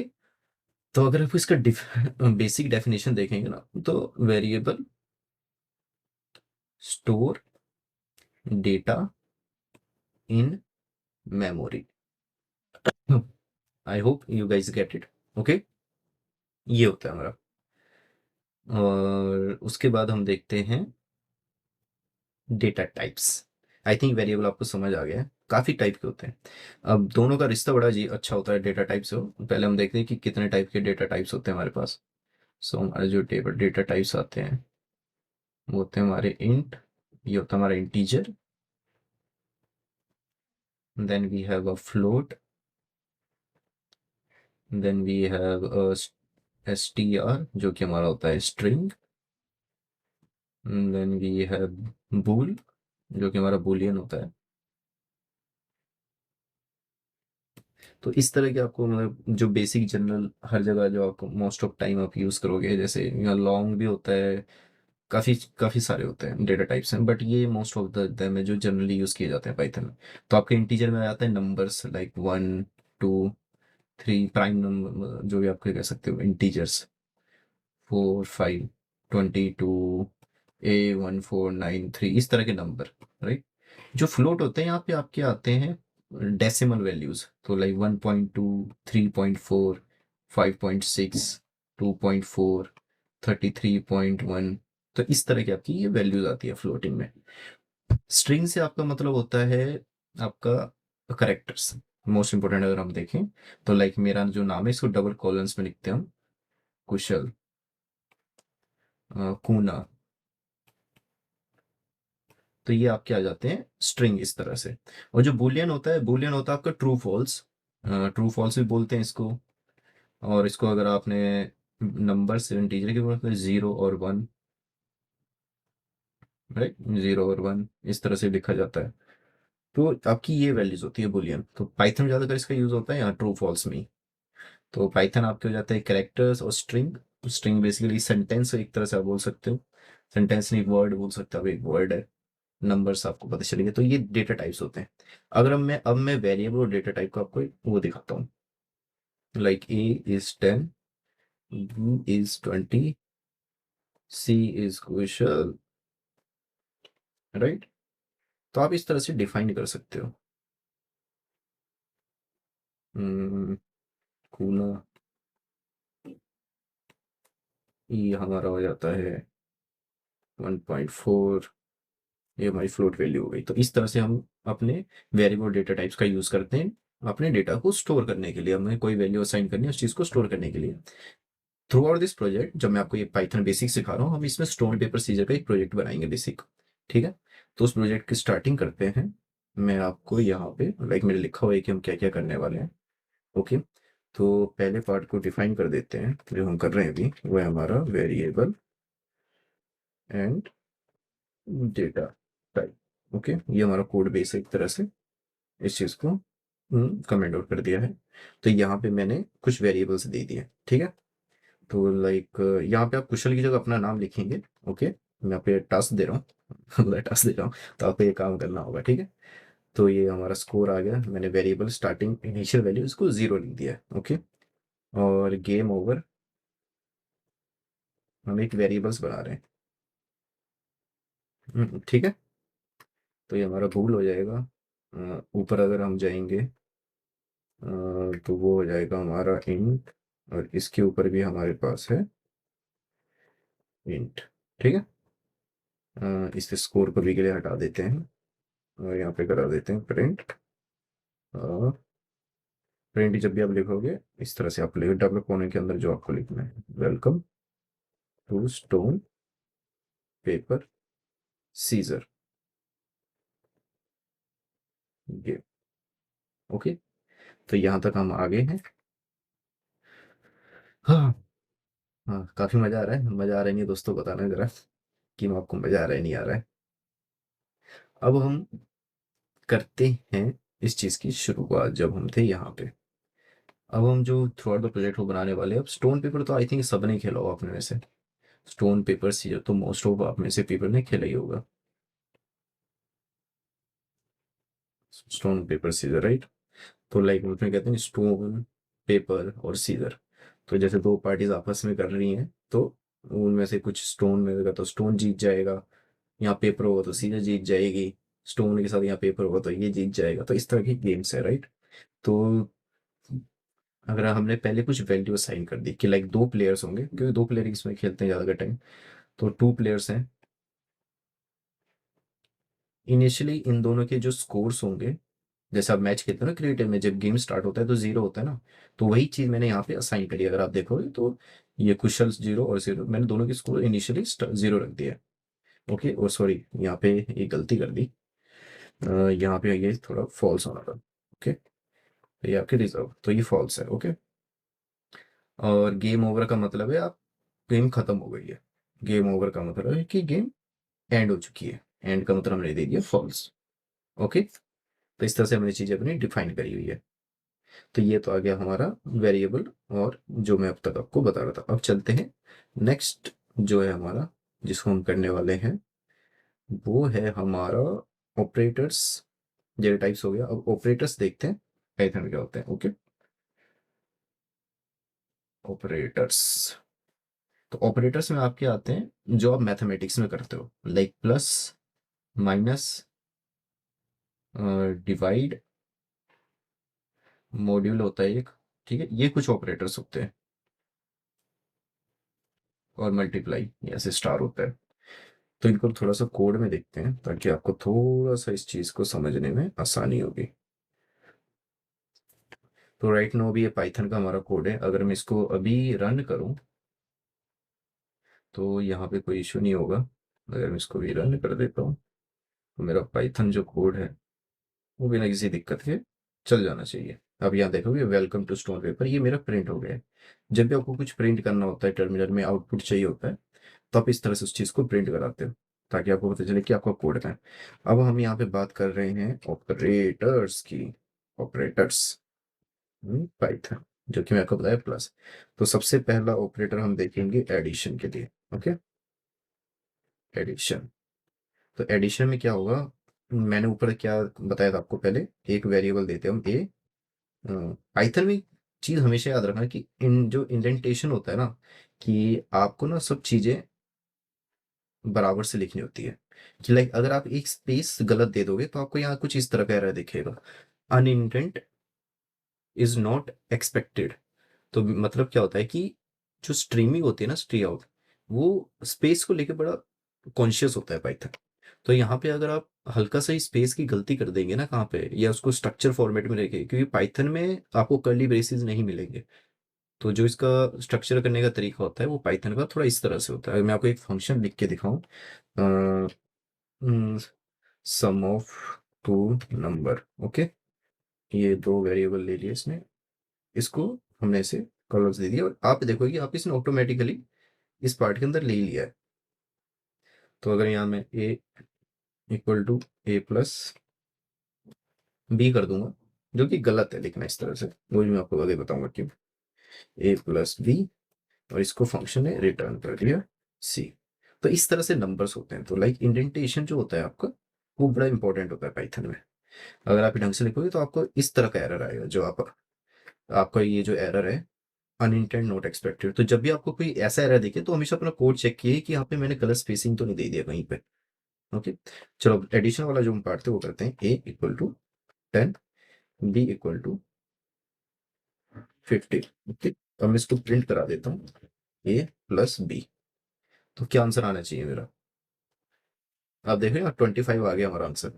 तो अगर आप इसका बेसिक डेफिनेशन देखेंगे ना, तो variable store data in memory. I hope you guys get it. Okay, ये होता है हमारा। और उसके बाद हम देखते हैं data types. I think variable आपको समझ आ गया है, काफ़ी टाइप के होते हैं। अब दोनों का रिश्ता बड़ा जी अच्छा होता है डेटा टाइप से। पहले हम देखते हैं कि कितने टाइप के डेटा टाइप्स होते हैं हमारे पास। सो हमारे जो डेटा टाइप्स आते हैं वो होते हैं हमारे इंट, ये होता है हमारा integer, then we have a float, then we have a str जो कि हमारा होता है string, then we have bool जो कि हमारा बूलियन होता है। तो इस तरह के आपको मतलब जो बेसिक जनरल हर जगह जो आपको मोस्ट ऑफ टाइम आप यूज़ करोगे, जैसे यहाँ लॉन्ग भी होता है, काफ़ी काफ़ी सारे होते हैं डेटा टाइप्स हैं, बट ये मोस्ट ऑफ द देम है जो जनरली यूज़ किए जाते हैं पाइथन में। तो आपके इंटीजर में आ जाता है नंबर्स, लाइक 1 2 3, प्राइम नंबर जो भी आप कह सकते हो, इंटीजर्स 4 5 22 A 1493, इस तरह के नंबर, राइट? जो फ्लोट होते हैं यहाँ पे आपके आते हैं डेसिमल वैल्यूज, तो लाइक 1.2, 3.4, 5.6, 2.4, 33.1, तो इस तरह की आपकी ये वैल्यूज आती है फ्लोटिंग में। स्ट्रिंग से आपका मतलब होता है आपका करेक्टर्स, मोस्ट इंपॉर्टेंट अगर हम देखें, तो लाइक मेरा जो नाम है इसको डबल कॉलम्स में लिखते हैं हम, कुशल, कूना, तो ये आपके आ जाते हैं स्ट्रिंग इस तरह से। और जो बूलियन होता है, बूलियन होता है आपका ट्रू फॉल्स, ट्रू फॉल्स भी बोलते हैं इसको। और इसको अगर आपने नंबर से इंटीजर के बोलते हैं 0 और 1, राइट? 0 और 1 इस तरह से लिखा जाता है। तो आपकी ये वैल्यूज होती है बुलियन। तो पाइथन में ज़्यादातर इसका यूज़ होता है यहाँ ट्रू फॉल्स में ही। तो पाइथन आपके हो जाता है कैरेक्टर्स और स्ट्रिंग। स्ट्रिंग बेसिकली सेंटेंस एक तरह से आप बोल सकते हो, सेंटेंस नहीं वर्ड बोल सकते हो, अब एक वर्ड है, नंबर्स आपको पता चलेंगे। तो ये डेटा टाइप्स होते हैं। अगर अब मैं वेरिएबल और डेटा टाइप का आपको वो दिखाता हूँ, like A is 10, B is 20, C is Kushal, right? तो आप इस तरह से डिफाइन कर सकते हो। कूना, ये हमारा हो जाता है 1.4, ये हमारी फ्लोट वैल्यू हो गई। तो इस तरह से हम अपने वेरिएबल डेटा टाइप्स का यूज़ करते हैं अपने डेटा को स्टोर करने के लिए। हमें कोई वैल्यू असाइन करनी है उस चीज़ को स्टोर करने के लिए। थ्रू आउट दिस प्रोजेक्ट, जब मैं आपको ये पाइथन बेसिक सिखा रहा हूँ, हम इसमें स्टोन पेपर सीजर का एक प्रोजेक्ट बनाएंगे बेसिक, ठीक है? तो उस प्रोजेक्ट की स्टार्टिंग करते हैं। मैं आपको यहाँ पे लाइक मैंने लिखा हुआ है कि हम क्या क्या करने वाले हैं। ओके, तो पहले पार्ट को डिफाइन कर देते हैं, जो हम कर रहे हैं अभी वो है हमारा variable and data type. Okay, ये हमारा कोड बेस है एक तरह से, इस चीज़ को कमेंट आउट कर दिया है। तो यहाँ पे मैंने कुछ वेरिएबल्स दे दिए, ठीक है? तो लाइक यहाँ पे आप कुशल की जगह अपना नाम लिखेंगे। ओके, मैं यहाँ पे टास्क दे रहा हूँ मतलब टास्क दे रहा हूँ, तो आपको ये काम करना होगा, ठीक है? तो ये हमारा स्कोर आ गया, मैंने वेरिएबल स्टार्टिंग इनिशियल वैल्यू इसको 0 लिख दिया है। ओके, और गेम ओवर, हम एक वेरिएबल्स बना रहे हैं। ठीक है, तो ये हमारा भूल हो जाएगा। ऊपर अगर हम जाएंगे तो वो हो जाएगा हमारा इंट, और इसके ऊपर भी हमारे पास है इंट, ठीक है। इस स्कोर को भी के लिए हटा देते हैं और यहाँ पे करा देते हैं प्रिंट। प्रिंट जब भी आप लिखोगे इस तरह से आप लिखो, डबल कोने के अंदर जो आपको लिखना है, welcome to stone paper scissor game. Okay, तो यहाँ तक हम आगे हैं। हाँ, हाँ, काफी मजा आ रहा है। मजा आ रहा है नहीं दोस्तों, बताना जरा कि आपको मजा आ रहा है नहीं आ रहा है। अब हम करते हैं इस चीज की शुरुआत जब हम थे यहाँ पे। अब हम जो थ्रू आउट द प्रोजेक्ट को बनाने वाले हैं। अब स्टोन पेपर तो आई थिंक सबने खेला होगा अपने में से। स्टोन पेपर सीजर तो मोस्ट ऑफ आप में से पीपल ने खेला ही होगा। Stone paper scissor, right. तो लाइक उसमें कहते हैं स्टोन पेपर और सीजर। तो जैसे दो पार्टीज आपस में कर रही हैं तो उनमें से कुछ स्टोन में होगा तो स्टोन जीत जाएगा, यहाँ पेपर होगा तो सीजर जीत जाएगी, स्टोन के साथ यहाँ पेपर होगा तो ये जीत जाएगा। तो इस तरह की गेम्स है, राइट। तो अगर हमने पहले कुछ वैल्यू असाइन कर दी कि लाइक दो प्लेयर्स होंगे, क्योंकि दो प्लेयर इसमें खेलते हैं ज़्यादा टाइम, तो टू प्लेयर्स हैं। इनिशियली इन दोनों के जो स्कोर्स होंगे, जैसे आप मैच खेलते हो ना क्रिकेट में, जब गेम स्टार्ट होता है तो जीरो होता है ना, तो वही चीज मैंने यहाँ पे असाइन करी। अगर आप देखोगे तो ये कुशल जीरो और जीरो, मैंने दोनों की स्कोर इनिशियली जीरो रख दिया है। ओके, और सॉरी यहाँ पे ये गलती कर दी। यहाँ पे ये थोड़ा फॉल्स होना था। ओके, तो ये आपके रिजर्व, तो ये फॉल्स है। ओके, और गेम ओवर का मतलब है आप, गेम खत्म हो गई है। गेम ओवर का मतलब है कि गेम एंड हो चुकी है। एंड का मतलब हमने दे दिया फॉल्स। ओके, तो इस तरह से हमने चीजें अपनी डिफाइन करी हुई है। तो ये तो आ गया हमारा वेरिएबल, और जो मैं अब तक आपको बता रहा था। अब चलते हैं नेक्स्ट जो है हमारा, जिसको हम करने वाले हैं, वो है हमारा ऑपरेटर्स। जेल टाइप्स हो गया। अब ऑपरेटर्स देखते हैं पाइथन में क्या होते हैं। Okay, operators. तो ऑपरेटर्स में आपके आते हैं जो आप मैथमेटिक्स में करते हो, like plus, minus, divide, module होता है एक, ठीक है, ये कुछ ऑपरेटर्स होते हैं, और मल्टीप्लाई ऐसे स्टार होता है। तो इनको थोड़ा सा कोड में देखते हैं ताकि आपको थोड़ा सा इस चीज को समझने में आसानी होगी। तो राइट नाउ भी ये पाइथन का हमारा कोड है। अगर मैं इसको अभी रन करूं तो यहाँ पे कोई इशू नहीं होगा। अगर मैं इसको भी रन कर देता हूँ तो मेरा पाइथन जो कोड है वो बिना किसी दिक्कत के चल जाना चाहिए। अब यहाँ देखोगे वेलकम टू स्टोन पेपर, ये मेरा प्रिंट हो गया है। जब भी आपको कुछ प्रिंट करना होता है, टर्मिनल में आउटपुट चाहिए होता है, तो आप इस तरह से उस चीज़ को प्रिंट कराते हो ताकि आपको पता चले कि आपका कोड क्या है। अब हम यहाँ पे बात कर रहे हैं ऑपरेटर्स की। ऑपरेटर्स पाइथन, जो कि मैं आपको बताया प्लस। तो सबसे पहला ऑपरेटर हम देखेंगे एडिशन के लिए। Okay, addition. तो एडिशन में क्या होगा, मैंने ऊपर क्या बताया था आपको पहले, एक वेरिएबल देते हैं हम ए। पाइथन में चीज हमेशा याद रखना कि इन जो इंडेंटेशन होता है ना, कि आपको ना सब चीजें बराबर से लिखनी होती है। कि लाइक अगर आप एक स्पेस गलत दे दोगे तो आपको यहाँ कुछ इस तरह का एरर दिखेगा, अनइंटेंट इज नॉट एक्सपेक्टेड। तो मतलब क्या होता है कि जो स्ट्रीमिंग होती है ना, स्ट्री आउट, वो स्पेस को लेके बड़ा कॉन्शियस होता है पाइथन। तो यहाँ पे अगर आप हल्का सा ही स्पेस की गलती कर देंगे ना कहाँ पे, या उसको स्ट्रक्चर फॉर्मेट में रखें, क्योंकि पाइथन में आपको कर्ली ब्रेसेस नहीं मिलेंगे। तो जो इसका स्ट्रक्चर करने का तरीका होता है वो पाइथन का थोड़ा इस तरह से होता है। अगर मैं आपको एक फंक्शन लिख के दिखाऊं, सम ऑफ टू नंबर। ओके, ये दो वेरिएबल ले लिए इसने, इसको हमने इसे कलर्स दे दिया, और आप देखोगे कि आप इसने ऑटोमेटिकली इस पार्ट के अंदर ले ही लिया है। तो अगर यहाँ मैं A equal to A plus B कर दूंगा, जो कि गलत है लिखना इस तरह से, वो भी मैं आपको आगे बताऊंगा क्यों। ए प्लस बी, और इसको फंक्शन ने रिटर्न कर दिया सी। तो इस तरह से नंबर्स होते हैं। तो लाइक इंडेंटेशन जो होता है आपका, वो बड़ा इंपॉर्टेंट होता है पाइथन में। अगर आप ढंग से लिखोगे तो आपको इस तरह का एरर आएगा, जो आप, आपका ये जो एरर है अनइंटेंड नॉट एक्सपेक्टेड। तो जब भी आपको कोई ऐसा एरर दिखे तो हमेशा अपना कोड चेक किए कि यहाँ पे मैंने गलत स्पेसिंग तो नहीं दे दिया कहीं पे। ओके, चलो एडिशन वाला जो हम पार्ट थे वो करते हैं। A equal to 10, B equal to 50। Okay, तो मैं इसको प्रिंट करा देता हूँ, ए प्लस बी। तो क्या आंसर आना चाहिए मेरा? आप देख रहे हैं 25 आ गया हमारा आंसर।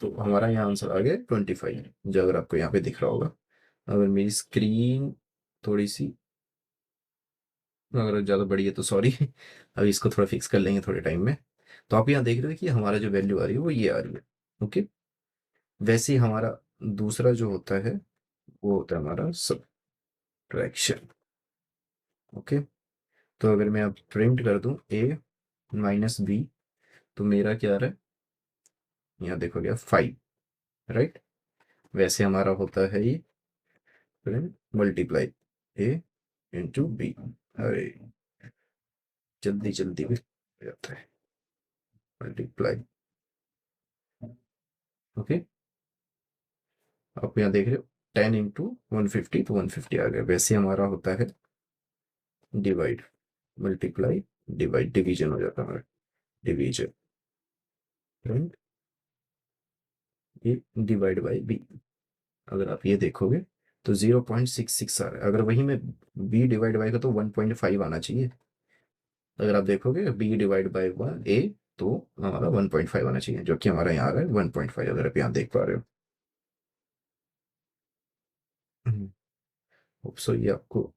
तो हमारा यहाँ आंसर आ गया 25, जो अगर आपको यहाँ पे दिख रहा होगा। अगर मेरी स्क्रीन थोड़ी सी अगर ज़्यादा बड़ी है तो सॉरी अभी इसको थोड़ा फिक्स कर लेंगे थोड़े टाइम में। तो आप यहाँ देख रहे हो कि हमारा जो वैल्यू आ रही है वो ये आ रही है। ओके। वैसे ही हमारा दूसरा जो होता है वो होता है हमारा सब्ट्रैक्शन। ओके। तो अगर मैं अब प्रिंट कर दूं a माइनस बी, तो मेरा क्या आ रहा है? यहाँ देखो गया 5, राइट। वैसे हमारा होता है ये print multiply a into B. अरे जल्दी जल्दी भी हो जाता है। मल्टीप्लाई। ओके। आप यहाँ देख रहे हो 10 इंटू 150, तो 150 आ गया। वैसे हमारा होता है डिवाइड मल्टीप्लाई डिवाइड, डिवीजन हो जाता है हमारा। Division print A divide by B. अगर आप ये देखोगे तो 0.66 आ रहा है। अगर वही में बी डिवाइड बाई का तो 1.5 आना चाहिए। अगर आप देखोगे बी डिवाइड बाई वन ए, तो हमारा 1.5 आना चाहिए, जो कि हमारा यहाँ आ रहा है 1.5, अगर आप यहाँ देख पा रहे हो। होप सो ये आपको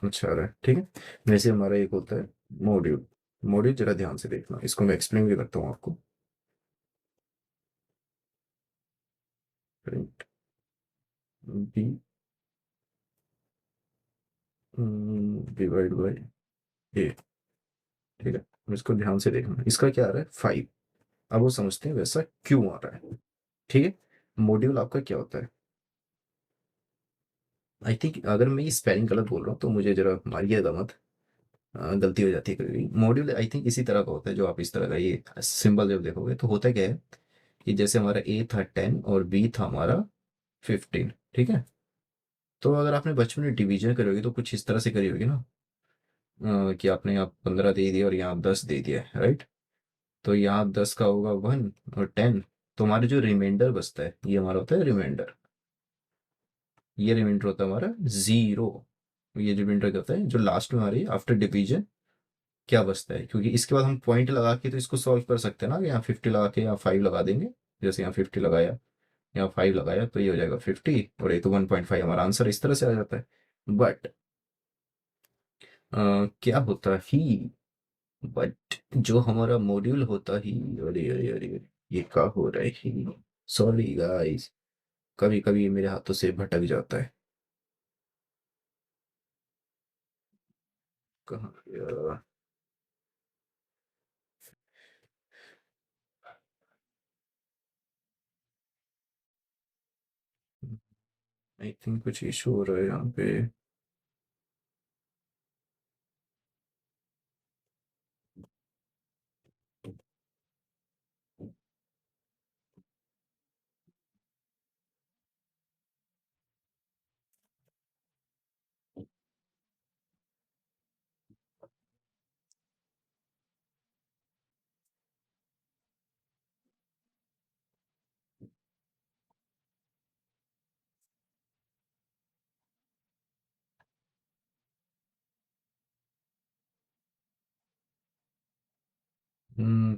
अच्छा आ रहा है। ठीक है। वैसे हमारा एक होता है मॉड्यूल। मॉड्यूल जरा ध्यान से देखना, इसको मैं एक्सप्लेन भी करता हूँ आपको। प्रिंट बी डिवाइड बाई ए। ठीक है। अब इसको ध्यान से देखना, इसका क्या आ रहा है 5। अब वो समझते हैं वैसा क्यों आ रहा है। ठीक है। मॉड्यूल आपका क्या होता है? आई थिंक अगर मैं ये स्पेलिंग गलत बोल रहा हूँ तो मुझे जरा मारिएगा मत। गलती हो जाती है कभी। मॉड्यूल आई थिंक इसी तरह का होता है, जो आप इस तरह का ये सिंबल जब देखोगे तो होता क्या है कि जैसे हमारा ए था 10 और बी था हमारा 15। ठीक है। तो अगर आपने बचपन में डिवीजन करी होगी तो कुछ इस तरह से करी होगी ना, कि आपने यहाँ 15 दे दिया और यहाँ 10 दे दिया है, राइट। तो यहाँ 10 का होगा 1 और 10। तो हमारे जो रिमाइंडर बचता है ये हमारा होता है रिमाइंडर। ये रिमाइंडर होता है हमारा 0। ये रिमाइंडर क्या होता है, जो लास्ट में हमारी आफ्टर डिवीजन क्या बचता है, क्योंकि इसके बाद हम पॉइंट लगा के तो इसको सॉल्व कर सकते हैं ना, कि यहाँ 50 लगा के यहाँ 5 लगा देंगे। जैसे यहाँ 50 लगाया, यहाँ 5 लगाया, तो ये हो जाएगा 50 और ये तो 1.5, हमारा आंसर इस तरह से आ जाता है। बट क्या होता ही बट जो हमारा मॉड्यूल होता ही, अरे अरे अरे अरे, ये क्या हो रहा है ही। सॉरी गाइस, कभी कभी ये मेरे हाथों से भटक जाता है। कहाँ गया? आई थिंक कुछ इशू हो रहा है यहाँ पे।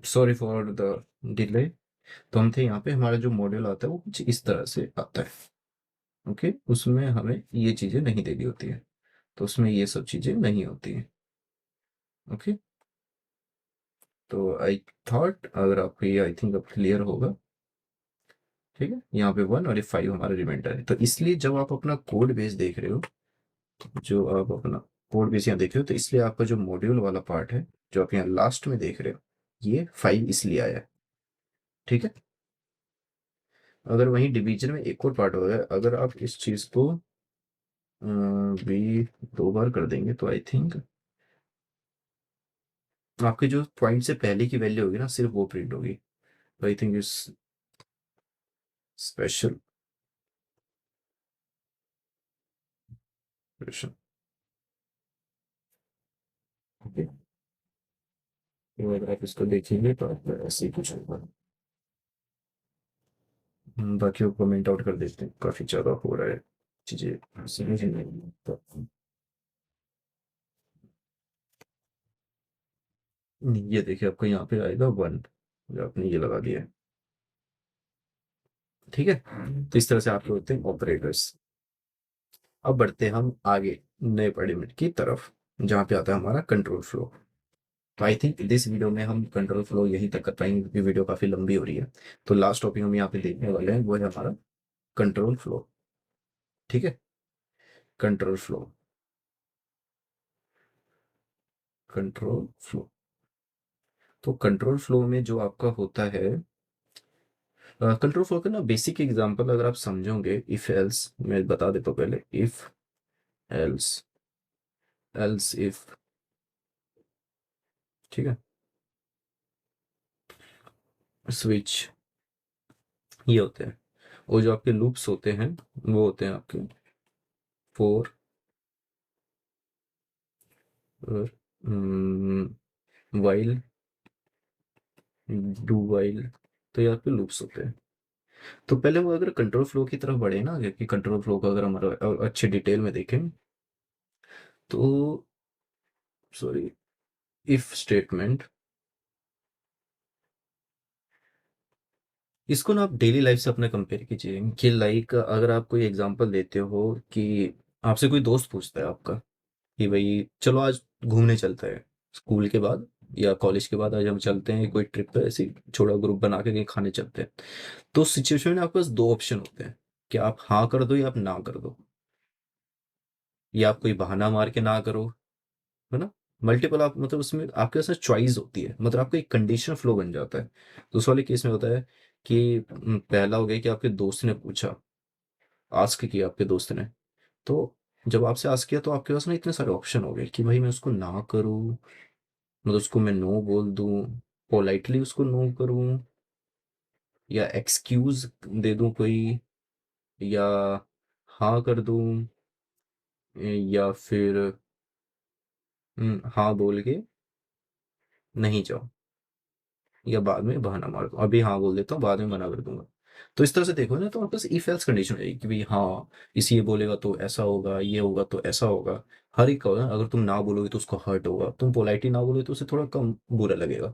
Sorry for the delay. तो हम थे यहाँ पे, हमारा जो मॉड्यूल आता है वो कुछ इस तरह से आता है। ओके। उसमें हमें ये चीज़ें नहीं देनी होती है, तो उसमें ये सब चीज़ें नहीं होती हैं। ओके। तो आई थॉट अगर आपको ये आई थिंक अब क्लियर होगा। ठीक है। यहाँ पे 1 और ये 5 हमारा रिमाइंडर है, तो इसलिए जब आप अपना कोड बेस देख रहे हो, जो आप अपना कोड बेस यहाँ देख रहे हो, तो इसलिए आपका जो मॉड्यूल वाला पार्ट है जो आप यहाँ लास्ट में देख रहे हो, ये 5 इसलिए आया है। ठीक है। अगर वहीं डिवीजन में एक और पार्ट हो है, अगर आप इस चीज़ को भी 2 बार कर देंगे तो आई थिंक आपके जो पॉइंट से पहले की वैल्यू होगी ना, सिर्फ वो प्रिंट होगी। तो आई थिंक इस स्पेशल ऑपरेशन। ओके। तो अगर आप इसको देखेंगे तो आपको ऐसे ही कुछ होगा। बाकी वो कमेंट आउट कर देते हैं, काफ़ी ज़्यादा हो रहा है चीज़ें समझ नहीं आता। ये देखिए आपको यहाँ पे आएगा 1, जो आपने ये लगा दिया है। ठीक है, तो इस तरह से आपके होते हैं ऑपरेटर्स। अब बढ़ते हैं हम आगे नए पैरामीटर की तरफ, जहाँ पे आता है हमारा कंट्रोल फ्लो। तो आई थिंक दिस वीडियो में हम कंट्रोल फ्लो यहीं तक कर पाएंगे, क्योंकि वीडियो काफ़ी लंबी हो रही है। तो लास्ट टॉपिक हम यहाँ पे देखने वाले हैं वो है हमारा कंट्रोल फ्लो। ठीक है, कंट्रोल फ्लो, कंट्रोल फ्लो। तो कंट्रोल फ्लो में जो आपका होता है, कंट्रोल फ्लो का ना बेसिक एग्जांपल अगर आप समझोगे, इफ एल्स मैं बता देता हूँ पहले। इफ एल्स, एल्स इफ, ठीक है, स्विच, ये होते हैं। और जो आपके लूप्स होते हैं वो होते हैं आपके फोर और वाइल, डू वाइल। तो ये आपके लूप्स होते हैं। तो पहले वो अगर कंट्रोल फ्लो की तरफ बढ़े ना, कि कंट्रोल फ्लो का अगर हमारा अच्छे डिटेल में देखें, तो सॉरी, इफ स्टेटमेंट, इसको ना आप डेली लाइफ से अपने कंपेयर कीजिए। कि लाइक अगर आप कोई एग्जांपल देते हो कि आपसे कोई दोस्त पूछता है आपका कि भाई चलो आज घूमने चलते हैं, स्कूल के बाद या कॉलेज के बाद आज हम चलते हैं कोई ट्रिप पे, ऐसी छोटा ग्रुप बना के कहीं खाने चलते हैं। तो उस सिचुएशन में आपके पास दो ऑप्शन होते हैं कि आप हाँ कर दो या आप ना कर दो, या आप कोई बहाना मार के ना करो, है ना। मल्टीपल आप मतलब उसमें आपके पास चॉइस होती है, मतलब आपका एक कंडीशन फ्लो बन जाता है। तो उस वाले केस में होता है कि पहला हो गया कि आपके दोस्त ने पूछा, आस्क किया आपके दोस्त ने। तो जब आपसे आस्क किया तो आपके पास ना इतने सारे ऑप्शन हो गए कि भाई मैं उसको ना करूँ, मतलब उसको मैं नो बोल दूँ, पोलाइटली उसको नो करूँ, या एक्सक्यूज दे दूँ कोई, या हाँ कर दूँ, या फिर हाँ बोल के नहीं जाओ, या बाद में बहाना मार दूँ। अभी हाँ बोल देता हूँ, बाद में मना कर दूंगा। तो इस तरह से देखो ना, तो आपके पास इफ एल्स कंडीशन रहेगी कि भाई हाँ, इस ये बोलेगा तो ऐसा होगा, ये होगा तो ऐसा होगा। हर एक का होगा। अगर तुम ना बोलोगे तो उसको हर्ट होगा, तुम पोलाइटली ना बोलोगे तो उसे थोड़ा कम बुरा लगेगा।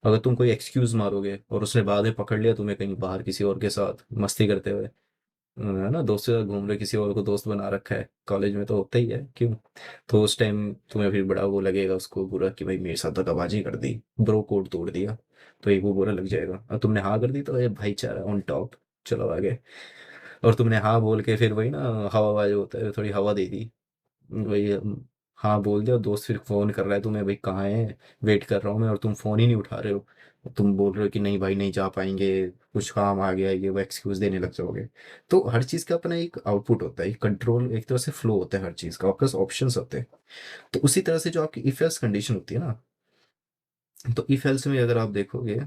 अगर तुम कोई एक्सक्यूज मारोगे और उसने बाद में पकड़ लिया तुम्हें कहीं बाहर किसी और के साथ मस्ती करते हुए, है ना, दोस्तों के साथ घूम रहे, किसी और को दोस्त बना रखा है, कॉलेज में तो होता ही है क्यों। तो उस टाइम तुम्हें फिर बड़ा वो लगेगा उसको बुरा कि भाई मेरे साथ धोखाबाजी कर दी, ब्रो कोड तोड़ दिया। तो एक वो बुरा लग जाएगा। और तुमने हाँ कर दी तो ये भाईचारा ऑन टॉप, चलो आगे। और तुमने हाँ बोल के फिर वही ना, हवाबाज होता है, थोड़ी हवा दे दी, वही हाँ बोल दिया। दोस्त फिर फोन कर रहा है तुम्हें, भाई कहाँ है, वेट कर रहा हूँ मैं, और तुम फोन ही नहीं उठा रहे हो। तुम बोल रहे हो कि नहीं भाई नहीं जा पाएंगे, कुछ काम आ गया, ये वो एक्सक्यूज देने लग जाओगे। तो हर चीज का अपना एक आउटपुट होता है, एक कंट्रोल, एक तरह से फ्लो होता है हर चीज का, आपके पास ऑप्शंस होते हैं। तो उसी तरह से जो आपकी इफ एल्स कंडीशन होती है ना, तो इफ एल्स में अगर आप देखोगे,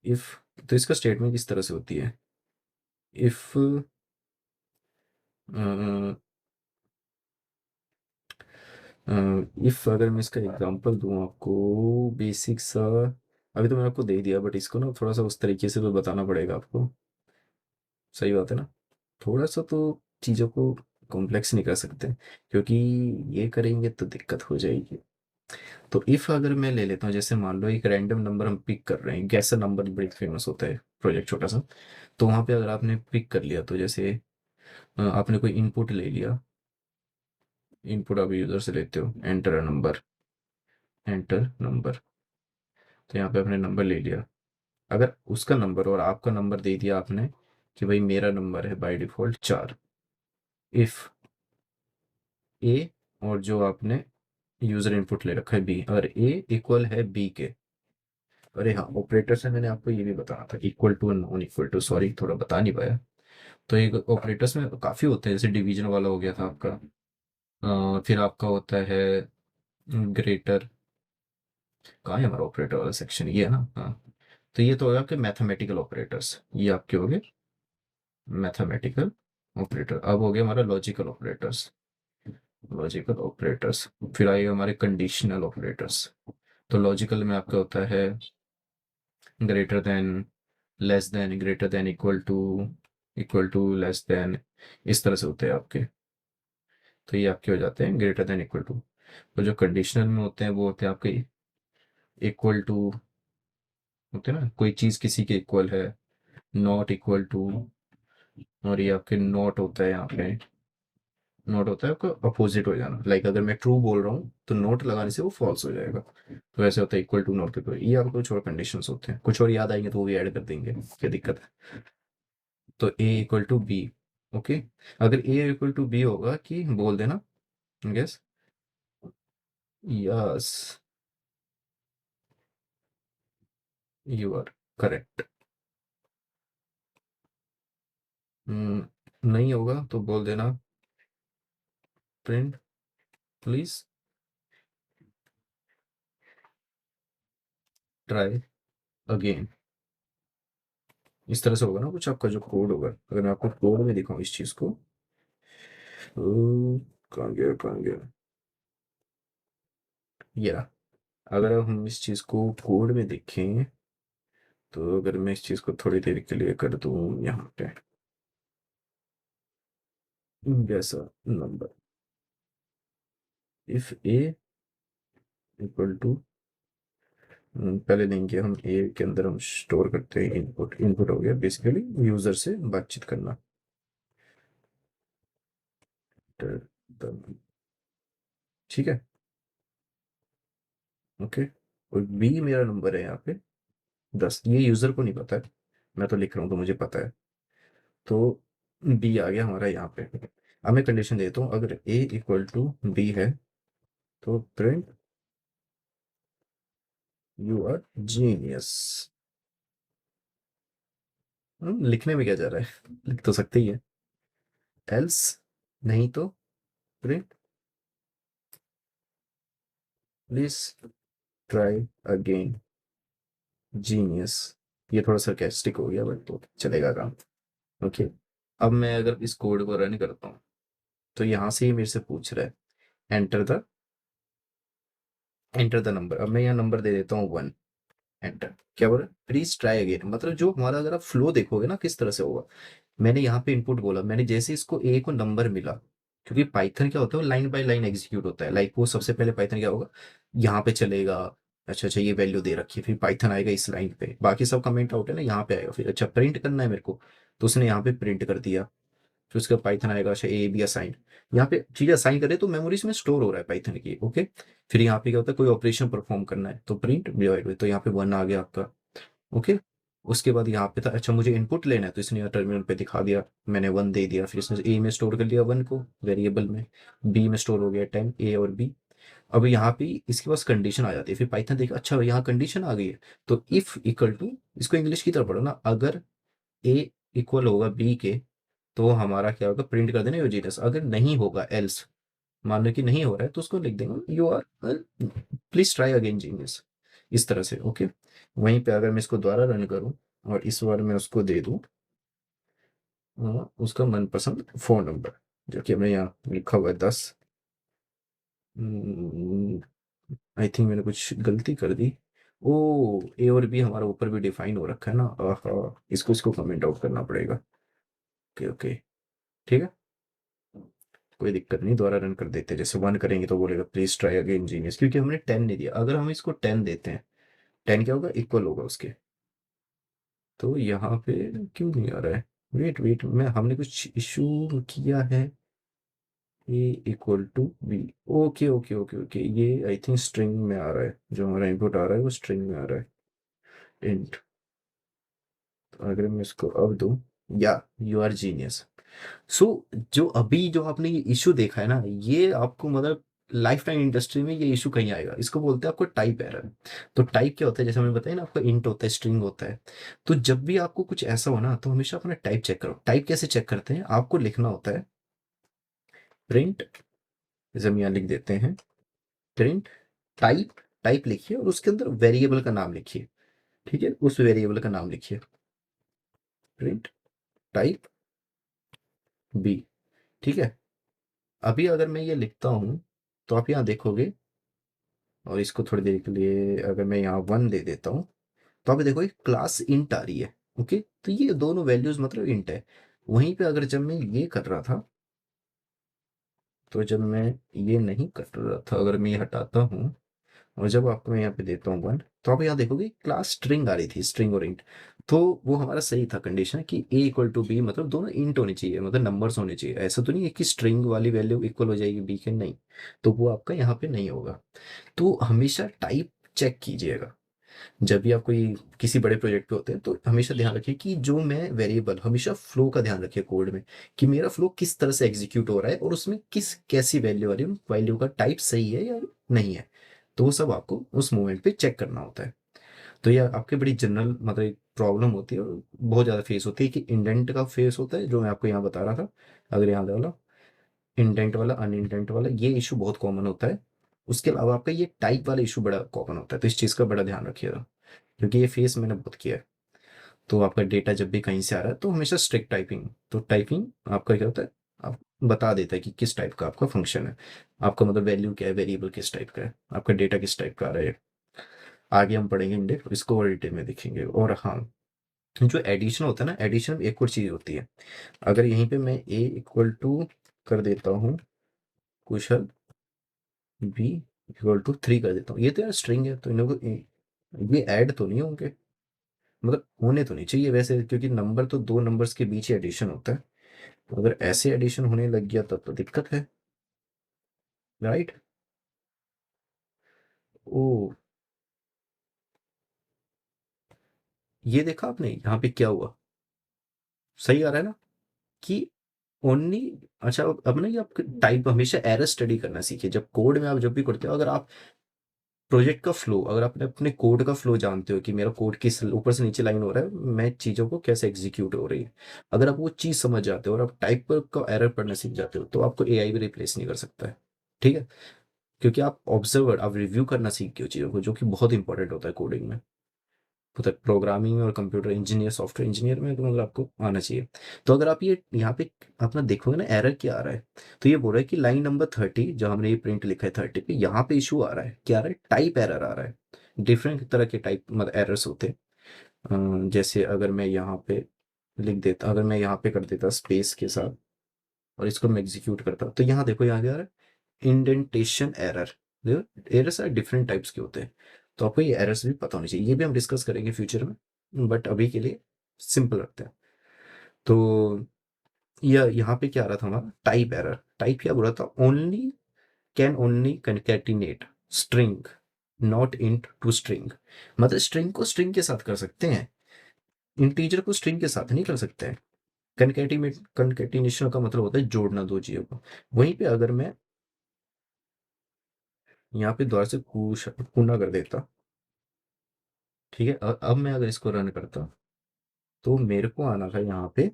इफ, तो इसका स्टेटमेंट किस तरह से होती है। इफ इफ अगर मैं इसका एग्जांपल दूं आपको, बेसिक सा, अभी तो मैंने आपको दे दिया, बट इसको ना थोड़ा सा उस तरीके से तो बताना पड़ेगा आपको। सही बात है ना, थोड़ा सा तो चीज़ों को कॉम्प्लेक्स नहीं कर सकते, क्योंकि ये करेंगे तो दिक्कत हो जाएगी। तो इफ अगर मैं ले लेता हूँ, जैसे मान लो एक रैंडम नंबर हम पिक कर रहे हैं, गैसर नंबर बड़ी फेमस होता है प्रोजेक्ट छोटा सा। तो वहाँ पे अगर आपने पिक कर लिया, तो जैसे आपने कोई इनपुट ले लिया, इनपुट आप यूजर से लेते हो, एंटर नंबर, एंटर नंबर। तो यहाँ पे आपने नंबर ले लिया। अगर उसका नंबर और आपका नंबर दे दिया आपने कि भाई मेरा नंबर है बाय डिफॉल्ट 4, इफ ए, और जो आपने यूजर इनपुट ले रखा है बी, अगर ए इक्वल है बी के। अरे हाँ, ऑपरेटर से मैंने आपको ये भी बताना था, equal to non equal to, sorry थोड़ा बता नहीं पाया। तो एक ऑपरेटर्स में काफ़ी होते हैं, जैसे डिवीजन वाला हो गया था आपका, फिर आपका होता है ग्रेटर, कहाँ है हमारा ऑपरेटर वाला सेक्शन, ये है ना, हाँ। तो ये तो हो गया आपके मैथमेटिकल ऑपरेटर्स, ये आपके हो गए मैथमेटिकल ऑपरेटर। अब हो गया हमारा लॉजिकल ऑपरेटर्स, लॉजिकल ऑपरेटर्स। फिर आएगा हमारे कंडीशनल ऑपरेटर्स। तो लॉजिकल में आपका होता है greater than, less than, greater than, equal to, less than, इस तरह से होते हैं आपके। तो ये आपके हो जाते हैं ग्रेटर देन, इक्वल टू। तो जो कंडीशनल में होते हैं वो होते हैं आपके इक्वल टू होते हैं ना, कोई चीज़ किसी के इक्वल है, नॉट इक्वल टू, और ये आपके नॉट होता है, यहाँ पे नॉट होता है आपका अपोजिट हो जाना। लाइक अगर मैं ट्रू बोल रहा हूँ तो नोट लगाने से वो फॉल्स हो जाएगा। तो वैसे होता है इक्वल टू नॉट इक्वल। ये आपको कुछ और कंडीशंस होते हैं, कुछ और याद आएंगे तो वो भी ऐड कर देंगे, क्या दिक्कत है। तो A equal to B, okay. अगर ए इक्वल टू बी होगा कि बोल देना yes, yes you are correct. नहीं होगा तो बोल देना प्रिंट प्लीज ट्राई अगेन। इस तरह से होगा ना कुछ आपका जो कोड होगा। अगर मैं आपको कोड में दिखाऊं इस चीज को, तो कहाँ गया ये रहा। अगर अब हम इस चीज को कोड में देखें, तो अगर मैं इस चीज को थोड़ी देर के लिए कर दूं यहाँ पे, जैसा number if A equal to, पहले लेंगे हम ए के अंदर हम स्टोर करते हैं इनपुट। इनपुट हो गया बेसिकली यूजर से बातचीत करना। ठीक है, ओके। और बी मेरा नंबर है यहाँ पे 10। ये यूजर को नहीं पता है, मैं तो लिख रहा हूँ तो मुझे पता है। तो बी आ गया हमारा यहाँ पे। अब मैं कंडीशन देता हूँ, अगर ए इक्वल टू बी है तो प्रिंट यू आर जीनियस। लिखने में क्या जा रहा है, लिख तो सकते ही है। एल्स नहीं तो print please try again genius. ये थोड़ा sarcastic हो गया बट तो चलेगा काम। ओके, अब मैं अगर इस कोड को रन करता हूँ तो यहाँ से ही मेरे से पूछ रहा है एंटर द नंबर। अब मैं यहाँ नंबर दे देता हूँ 1, एंटर। क्या बोल रहा है, प्लीज ट्राई अगेन। मतलब जो हमारा अगर आप फ्लो देखोगे ना किस तरह से होगा, मैंने यहाँ पे इनपुट बोला, मैंने जैसे इसको ए को नंबर मिला, क्योंकि पाइथन क्या होता है, लाइन बाय लाइन एग्जीक्यूट होता है। लाइक वो सबसे पहले पाइथन क्या होगा, यहाँ पे चलेगा, अच्छा अच्छा ये वैल्यू दे रखी है, फिर पाइथन आएगा इस लाइन पे, बाकी सब कमेंट आउट है ना, यहाँ पे आएगा। फिर अच्छा प्रिंट करना है मेरे को, तो उसने यहाँ पे प्रिंट कर दिया। फिर उसका पाइथन आएगा, अच्छा ए बी असाइन, यहाँ पे चीज़ असाइन करे तो मेमोरीज में स्टोर हो रहा है पाइथन की, ओके। फिर यहाँ पे क्या होता है, कोई ऑपरेशन परफॉर्म करना है तो प्रिंट डिवाइड बाय, तो यहाँ पे 1 आ गया आपका, ओके। उसके बाद यहाँ पे था, अच्छा मुझे इनपुट लेना है तो इसने टर्मिनल पे दिखा दिया, मैंने 1 दे दिया। फिर इसने ए में स्टोर कर लिया 1 को वेरिएबल में, बी में स्टोर हो गया 10, ए और बी। अब यहाँ पे इसके पास कंडीशन आ जाती है, फिर पाइथन देखा अच्छा यहाँ कंडीशन आ गई है, तो इफ इक्वल टू, इसको इंग्लिश की तरफ पढ़ो ना, अगर ए इक्वल होगा बी के तो हमारा क्या होगा, प्रिंट कर देना यूजीएस। अगर नहीं होगा एल्स, मान लो कि नहीं हो रहा है, तो उसको लिख देंगे you are please try again genius, इस तरह से, ओके। वहीं पे अगर मैं इसको दोबारा रन करूं और इस बार मैं उसको दे दूं उसका मनपसंद फोन नंबर, जो कि हमने यहाँ लिखा हुआ है 10। आई थिंक मैंने कुछ गलती कर दी। ओ, ए और बी हमारा ऊपर भी डिफाइन हो रखा है ना, आहा, इसको इसको कमेंट आउट करना पड़ेगा। ओके ओके, ठीक है, कोई दिक्कत नहीं, दोबारा रन कर देते हैं। जैसे 1 करेंगे तो बोलेगा प्लीज ट्राई अगेन जीनियस, क्योंकि हमने 10 नहीं दिया। अगर हम इसको 10 देते हैं, 10 क्या होगा, इक्वल होगा उसके। तो यहाँ पे क्यों नहीं आ रहा है, वेट वेट, मैं हमने कुछ इशू किया है। A equal to B, okay okay okay okay, ये आई थिंक स्ट्रिंग में आ रहा है, जो हमारा इनपुट आ रहा है वो स्ट्रिंग में आ रहा है, इंट। तो अगर मैं इसको अब दूं, या यू आर जीनियस। सो जो अभी जो आपने ये इशू देखा है ना, ये आपको मतलब लाइफ टाइम इंडस्ट्री में ये इशू कहीं आएगा। इसको बोलते हैं आपको टाइप एरर। तो टाइप क्या होता है, जैसे हमने बताया ना, आपका इंट होता है, स्ट्रिंग होता है। तो जब भी आपको कुछ ऐसा हो ना, तो हमेशा अपना टाइप चेक करो। टाइप कैसे चेक करते हैं, आपको लिखना होता है प्रिंट, जैसे हम यहाँ लिख देते हैं प्रिंट टाइप। टाइप लिखिए और उसके अंदर वेरिएबल का नाम लिखिए, ठीक है, उस वेरिएबल का नाम लिखिए, प्रिंट टाइप बी, ठीक है। अभी अगर मैं ये लिखता हूँ तो आप यहाँ देखोगे, और इसको थोड़ी देर के लिए अगर मैं यहाँ 1 दे देता हूँ, तो आप देखो एक क्लास इंट आ रही है, ओके। तो ये दोनों वैल्यूज मतलब इंट है। वहीं पे अगर जब मैं ये कर रहा था, तो जब मैं ये नहीं कर रहा था, अगर मैं ये हटाता हूँ, और जब आपको मैं यहाँ पे देता हूँ 1, तो आप यहाँ देखोगे क्लास स्ट्रिंग आ रही थी, स्ट्रिंग और इंट। तो वो हमारा सही था कंडीशन कि a इक्वल टू बी, मतलब दोनों इंट होने चाहिए, मतलब नंबर्स होने चाहिए। ऐसा तो नहीं है कि स्ट्रिंग वाली वैल्यू इक्वल हो जाएगी b के, नहीं। तो वो आपका यहाँ पे नहीं होगा। तो हमेशा टाइप चेक कीजिएगा जब भी आप कोई किसी बड़े प्रोजेक्ट पे होते हैं। तो हमेशा ध्यान रखिए कि जो मैं वेरिएबल, हमेशा फ्लो का ध्यान रखिए कोड में, कि मेरा फ्लो किस तरह से एग्जीक्यूट हो रहा है और उसमें किस कैसी वैल्यू आ रही है, वैल्यू का टाइप सही है या नहीं है। तो वो सब आपको उस मोमेंट पे चेक करना होता है। तो ये आपकी बड़ी जनरल मतलब एक प्रॉब्लम होती है और बहुत ज़्यादा फेस होती है कि इंडेंट का फेस होता है, जो मैं आपको यहाँ बता रहा था। अगर यहाँ वाला इंडेंट वाला, अनइंडेंट वाला, ये इशू बहुत कॉमन होता है। उसके अलावा आपका ये टाइप वाला इशू बड़ा कॉमन होता है। तो इस चीज़ का बड़ा ध्यान रखिएगा, क्योंकि ये फेस मैंने बहुत किया है। तो आपका डेटा जब भी कहीं से आ रहा है तो हमेशा स्ट्रिक्ट टाइपिंग। तो टाइपिंग आपका क्या होता है, आप बता देता है कि किस टाइप का आपका फंक्शन है, आपका मतलब वैल्यू क्या है, वेरिएबल किस टाइप का है, आपका डेटा किस टाइप का आ रहा है। आगे हम पढ़ेंगे इंडेक्स, इसको और डिटेल में देखेंगे। और हाँ, जो एडिशन होता है ना, एडिशन में एक और चीज़ होती है। अगर यहीं पे मैं a इक्वल टू कर देता हूँ कुशल, b इक्वल टू 3 कर देता हूँ, ये तो यार स्ट्रिंग है, तो इन लोगों को ये ऐड तो नहीं होंगे, मतलब होने तो नहीं चाहिए वैसे, क्योंकि नंबर तो दो नंबर्स के बीच ही एडिशन होता है। तो अगर ऐसे एडिशन होने लग गया तब तो दिक्कत है, राइट। ओ, ये देखा आपने यहाँ पे क्या हुआ, सही आ रहा है ना कि ओनली। अच्छा, अब ना ये आप टाइप हमेशा एरर स्टडी करना सीखिए जब कोड में आप जब भी करते हो। अगर आप प्रोजेक्ट का फ्लो, अगर आप अपने कोड का फ्लो जानते हो कि मेरा कोड किस ऊपर से नीचे लाइन हो रहा है, मैं चीज़ों को कैसे एग्जीक्यूट हो रही है, अगर आप वो चीज़ समझ जाते हो और आप टाइप का एरर पढ़ना सीख जाते हो, तो आपको एआई भी रिप्लेस नहीं कर सकता है। ठीक है, क्योंकि आप ऑब्जर्वर, आप रिव्यू करना सीख गए हो चीज़ों को, जो कि बहुत इंपॉर्टेंट होता है कोडिंग में, होता है प्रोग्रामिंग में और कंप्यूटर इंजीनियर, सॉफ्टवेयर इंजीनियर में, तो मतलब आपको आना चाहिए। तो अगर आप ये यहाँ पे अपना देखोगे ना, एरर क्या आ रहा है, तो ये बोल रहा है कि लाइन नंबर 30, जो हमने ये प्रिंट लिखा है 30 पे, यहाँ पे इशू आ रहा है, क्या आ रहा है, टाइप एरर आ रहा है। डिफरेंट तरह के टाइप मतलब एरर्स होते हैं। जैसे अगर मैं यहाँ पे लिख देता, अगर मैं यहाँ पे कर देता स्पेस के साथ और इसको मैं एग्जीक्यूट करता, तो यहाँ देखो यहाँ क्या आ रहा है, इंडेंटेशन एरर। देखो एरर्स आर डिफरेंट टाइप्स के होते हैं, तो आपको ये एरर्स भी पता होनी चाहिए। ये भी हम डिस्कस करेंगे फ्यूचर में, बट अभी के लिए सिंपल रखते हैं। तो यह यहाँ पे क्या आ रहा था हमारा, टाइप एरर। टाइप क्या बोला था, only can only concatenate string not int to string. मतलब स्ट्रिंग को स्ट्रिंग के साथ कर सकते हैं, इंटीजर को स्ट्रिंग के साथ नहीं कर सकते हैं। कंकैटिनेशन का मतलब होता है जोड़ना दो चीजों को। वहीं पे अगर मैं यहाँ पे दोबारा से पूना कर देता, ठीक है, अब मैं अगर इसको रन करता, तो मेरे को आना था यहाँ पे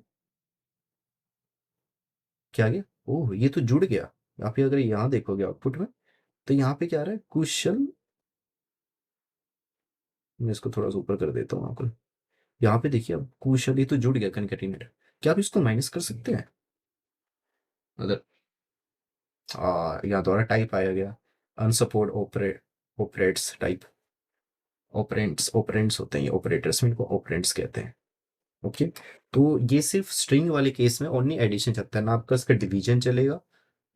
क्या आ गया, ओह ये तो जुड़ गया। आप ये अगर यहाँ देखोगे आउटपुट में, तो यहाँ पे क्या आ रहा है, कुशल। मैं इसको थोड़ा सा ऊपर कर देता हूँ आपको। यहाँ पे देखिए अब कुशल, ये तो जुड़ गया कनकैटिनेट। क्या आप इसको माइनस कर सकते हैं, अगर यहाँ द्वारा टाइप आया गया, अनसपोर्ट ऑपरेट्स टाइप, ऑपरेंट्स ऑपरेंट्स होते हैं ये ऑपरेटर्स में, इनको ऑपरेंट्स कहते हैं। ओके, तो ये सिर्फ स्ट्रिंग वाले केस में ओनली एडिशन चलता है, ना आपका इसका डिवीजन चलेगा,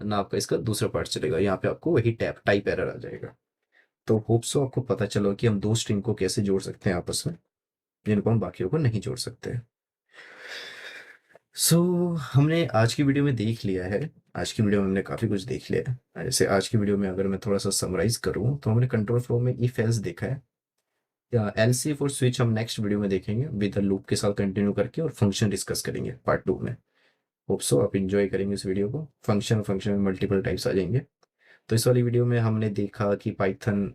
ना आपका इसका दूसरा पार्ट चलेगा। यहाँ पे आपको वही टाइप एरर आ जाएगा। तो होप सो आपको पता चलो कि हम दो स्ट्रिंग को कैसे जोड़ सकते हैं आपस में, जिनको हम बाकियों को नहीं जोड़ सकते। सो हमने आज की वीडियो में देख लिया है, आज की वीडियो में हमने काफ़ी कुछ देख लिया है। जैसे आज की वीडियो में अगर मैं थोड़ा सा समराइज करूँ, तो हमने कंट्रोल फ्लो में इफ एल्स देखा है, या एलसी फॉर स्विच हम नेक्स्ट वीडियो में देखेंगे विद द लूप के साथ कंटिन्यू करके, और फंक्शन डिस्कस करेंगे पार्ट 2 में। होप सो आप इंजॉय करेंगे इस वीडियो को। फंक्शन फंक्शन में मल्टीपल टाइप्स आ जाएंगे। तो इस वाली वीडियो में हमने देखा कि पाइथन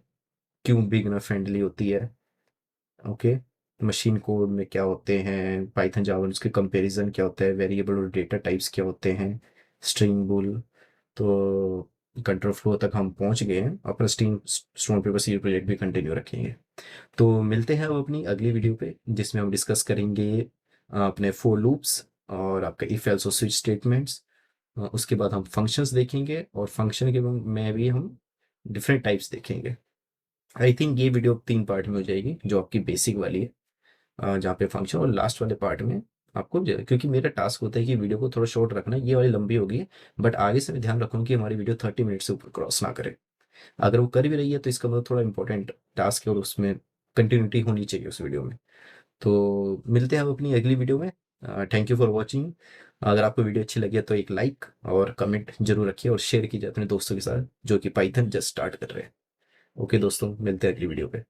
क्यों बिगनर फ्रेंडली होती है। ओके, मशीन कोड में क्या होते हैं, पाइथन जावा उसके कंपैरिजन क्या होता है, वेरिएबल और डेटा टाइप्स क्या होते हैं, स्ट्रिंग बुल। तो कंट्रोल फ्लो तक हम पहुंच गए हैं, अपना स्टोन पेपर सीरीज प्रोजेक्ट भी कंटिन्यू रखेंगे। तो मिलते हैं अब अपनी अगली वीडियो पे, जिसमें हम डिस्कस करेंगे अपने फोर लूप्स और आपका इफ एल्स और स्विच स्टेटमेंट्स। उसके बाद हम फंक्शंस देखेंगे, और फंक्शन के में भी हम डिफरेंट टाइप्स देखेंगे। आई थिंक ये वीडियो 3 पार्ट में हो जाएगी, जो आपकी बेसिक वाली है, जहाँ पे फंक्शन, और लास्ट वाले पार्ट में आपको क्योंकि मेरा टास्क होता है कि वीडियो को थोड़ा शॉर्ट रखना, ये वाली लंबी होगी, बट आगे से मैं ध्यान रखूँगा कि हमारी वीडियो 30 मिनट से ऊपर क्रॉस ना करे। अगर वो कर भी रही है तो इसका मतलब थोड़ा इंपॉर्टेंट टास्क है और उसमें कंटिन्यूटी होनी चाहिए उस वीडियो में। तो मिलते हैं हम अपनी अगली वीडियो में। Thank you for watching. अगर आपको वीडियो अच्छी लगी है तो एक लाइक और कमेंट जरूर रखिए और शेयर कीजिए अपने दोस्तों के साथ जो कि पाइथन जस्ट स्टार्ट कर रहे हैं। ओके दोस्तों, मिलते हैं अगली वीडियो पे।